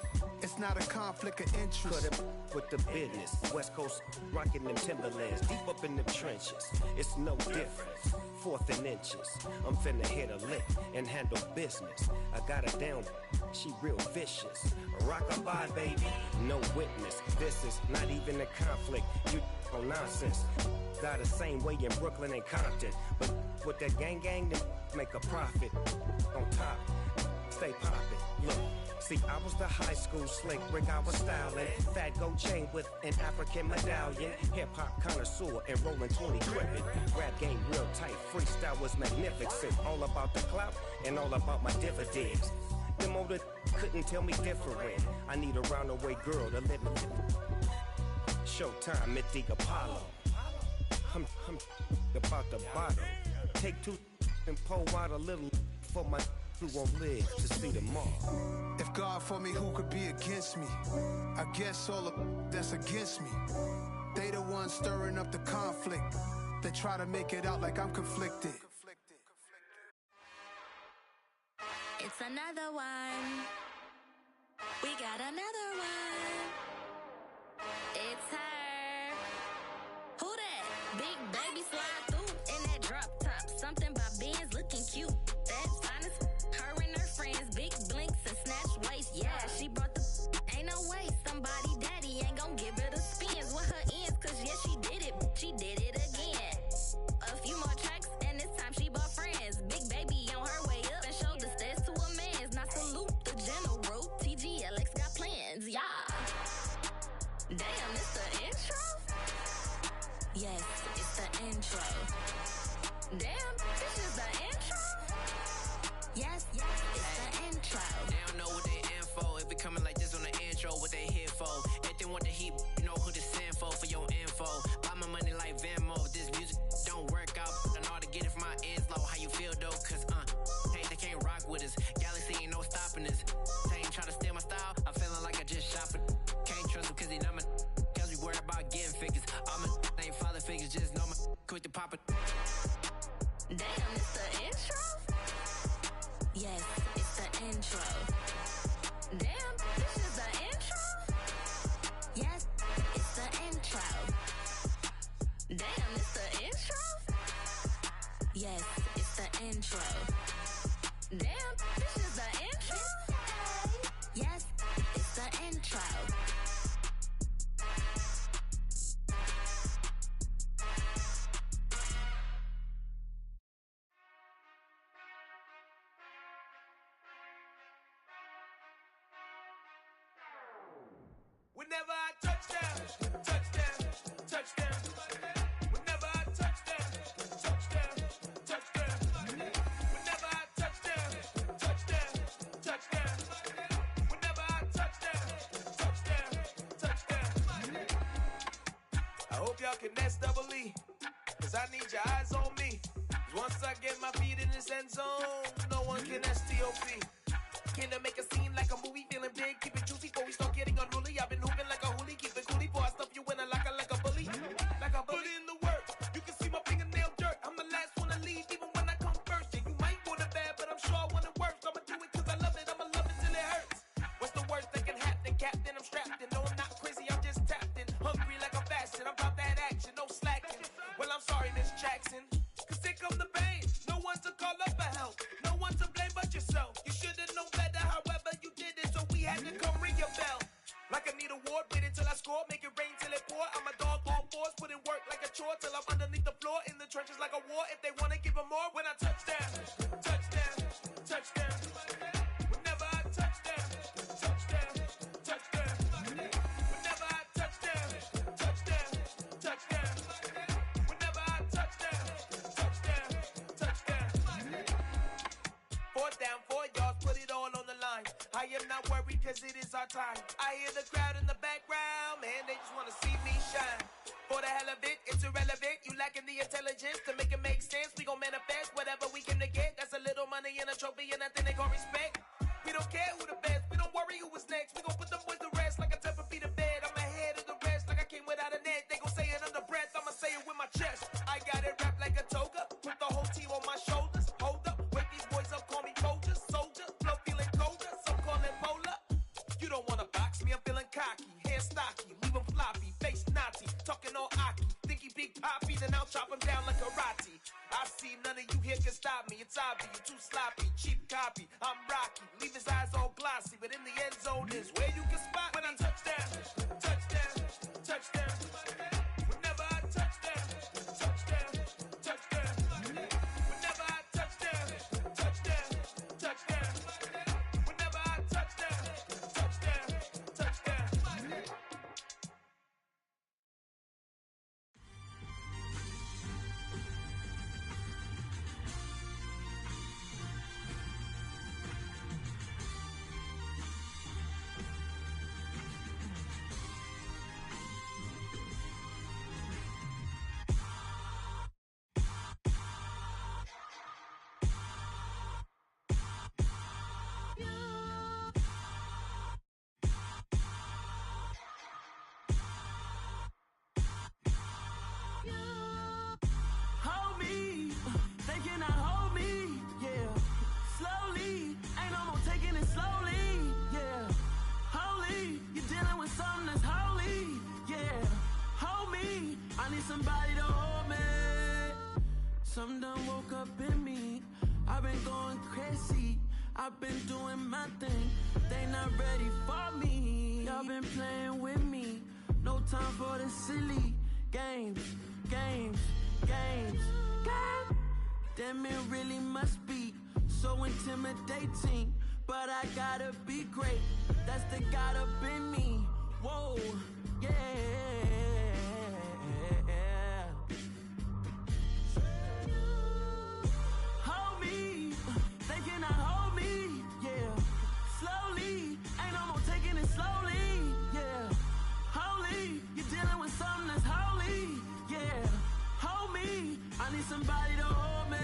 It's not a conflict of interest. Cut it with the business. West Coast rocking them Timberlands, deep up in them trenches. It's no difference. 4th and inches. I'm finna hit a lick and handle business. I got her down, she real vicious. Rockabye, baby, no witness. This is not even a conflict. You on nonsense. Got the same way in Brooklyn and Compton. But with that gang, then make a profit. On top, stay poppin'. Look. See, I was the high school slick Rick, I was styling. Fat gold chain with an African medallion. Hip-hop connoisseur and rolling 20 crippin'. Rap game real tight, freestyle was magnificent. All about the clout and all about my dividends. Them older couldn't tell me different. I need a roundaway girl to live in. Showtime, Mythic Apollo. I'm about the bottle. Take 2 and pour out a little for my who won't live to see tomorrow. If God for me, who could be against me? I guess all the that's against me. They the ones stirring up the conflict. They try to make it out like I'm conflicted. It's another one. We got another one. It's her. Who that? Big baby slide through in that drop top. Something by Benz looking cute. That's honest. Her and her friends, big blinks and snatch waist. Yeah, she brought the. Ain't no way somebody daddy ain't gon' give her the spins with her ends. Cause yeah, she did it. She did it again. A few more tracks and this time she bought friends. Big baby on her way up and showed the stairs to a man's. Now salute the general. TGLX got plans. Yeah. Damn, it's the intro? Yes, it's the intro. Damn, this is the intro? Yes, it's the intro. They don't know what they in for. If it coming like this on the intro, what they here for? If they want the heat, you know who to send for your info. Buy my money like Venmo. This music don't work out. I know how to get it from my ends low. How you feel though? Cause hey, they can't rock with us. Galaxy ain't no stopping us. They ain't try to steal my style. I'm feeling like I just shop it. Can't trust him cause he not my. Cause we worried about getting figures. All my ain't father figures. Just know my quick to pop it. Damn, it's the intro? Yes, it's the intro. Damn, this is the intro? Yes, it's the intro. Damn, it's the intro? Yes, it's the intro. Damn, this is the intro? Yes, it's the intro. Whenever I touchdown, touchdown, touchdown. Whenever I touchdown, touchdown, touchdown. Whenever I touchdown, touchdown, touchdown. Whenever I touchdown, touchdown, touchdown. I hope y'all can nest double E, cause I need your eyes on me. 'Cause once I get my feet in this end zone, no one can STOP. Can I make a scene like a movie, feeling big, keep it juicy before we start getting unruly. I've been hooping like a hoolie, keep it coolie before I stuff you in a locker like a bully. Like a bully. Put in the work, you can see my fingernail dirt. I'm the last one to leave, even when I come first. Yeah, you might want it bad, but I'm sure I want it worse. I'ma do it cause I love it, I'ma love it till it hurts. What's the worst that can happen, Captain? I'm strapped in, no I'm not crazy, I'm just tapped in. Hungry like I'm fasting, I'm about that action, no slacking. Well, I'm sorry, Miss Jackson, cause here come the pain. No one to call up for help, no one to blame but yourself. You should've known better, however you did it, so we had to come ring your bell. Like I need a ward, wait until I score, make it rain till it pour. I'm a dog on fours, put in work like a chore till I'm underneath the floor, in the trenches like a war. If they wanna give them more, when I touchdown, touchdown, touchdown. Whenever I touchdown, touchdown, touchdown. Whenever I touchdown, touchdown, touchdown. Whenever I touchdown, touchdown, touchdown. 4th down, 4 yards, put it all on the line. I am not worried cause it is our time. I hear the crowd in the background, man, they just wanna see me shine. For the hell of it, it's irrelevant. You lacking the intelligence to make it make sense. We gon' manifest whatever we came to get. That's a little money and a trophy and nothing they gon' respect. We don't care who the best, we don't worry who was next. We gon' put them boys to rest like a 10 feet of bed. I'm ahead of the rest like I came without a net. They gon' say it under breath, I'ma say it with my chest. I got it wrapped like a toga, put the whole team on my shoulders. Hold up, wake these boys up, call me Folger, soldier, flow feeling colder, some call it polar. You don't wanna box me, I'm feeling cocky, hair stocky, leave him floppy, face naughty, talking all aki. Think he big poppy, then I'll chop him down like karate. I see none of you here can stop me, it's obvious, you too sloppy, cheap copy. I'm Rocky, leave his eyes all glossy, but in the end zone is where you can spot when I touchdown, touchdown, touchdown. Whenever I touchdown, touchdown, touchdown. Whenever I touchdown, touchdown, touchdown. Whenever I touchdown, touchdown, touchdown. somebody to hold me. Some done woke up in me. I've been going crazy. I've been doing my thing. They not ready for me. Y'all been playing with me. No time for the silly games. Damn, it really must be so intimidating. But I gotta be great. That's the God up in me. Whoa, yeah. Hold me, they cannot hold me, yeah. Slowly, ain't no more taking it slowly, yeah. Holy, you're dealing with something that's holy, yeah. Hold me, I need somebody to hold me.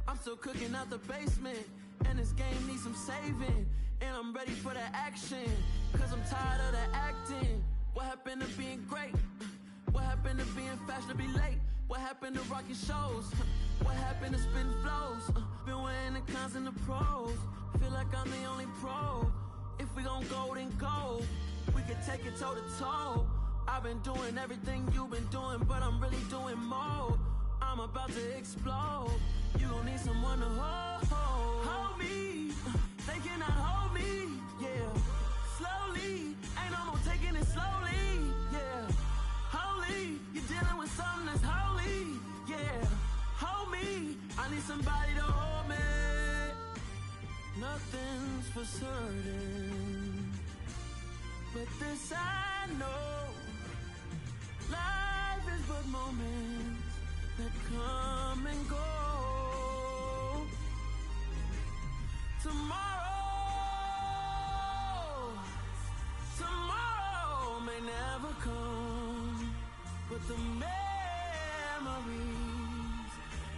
I'm still cooking out the basement, and this game needs some saving. And I'm ready for the action, cause I'm tired of the acting. What happened to being great? What happened to being fashionably late? What happened to rocking shows? What happened to spitting flows? Been weighing the cons and the pros. Feel like I'm the only pro. If we gon' go, then go. We can take it toe to toe. I've been doing everything you've been doing, but I'm really doing more. I'm about to explode. You gon' need someone to hold. Hold me. They cannot hold me. Yeah. Slowly. Ain't no more taking it slowly. Yeah. Holy. You're dealing with something that's holy. Yeah. Hold me. I need somebody to hold me. Nothing's for certain, but this I know. Life is but moments that come and go. Tomorrow may never come, but the memories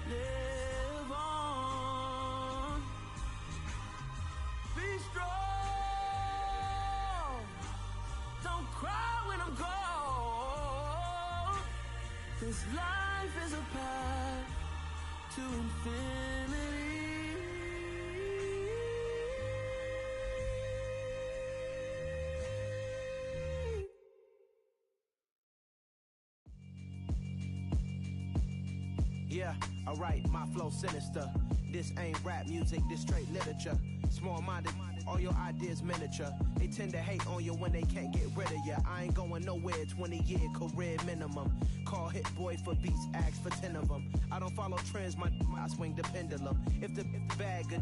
live on. Be strong, don't cry when I'm gone. This life is a path to infinity. Yeah, alright, my flow sinister. This ain't rap music, this straight literature. Small-minded, all your ideas miniature. They tend to hate on you when they can't get rid of you. I ain't going nowhere, 20-year career minimum. Call Hit Boy for beats, ask for 10 of them. I don't follow trends, I swing the pendulum. If the bag good,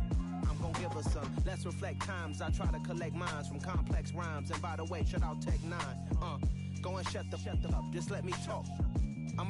I'm gon' give her some. Let's reflect times, I try to collect minds from complex rhymes. And by the way, shout out Tech 9. Go and shut the up, just let me talk. I'm a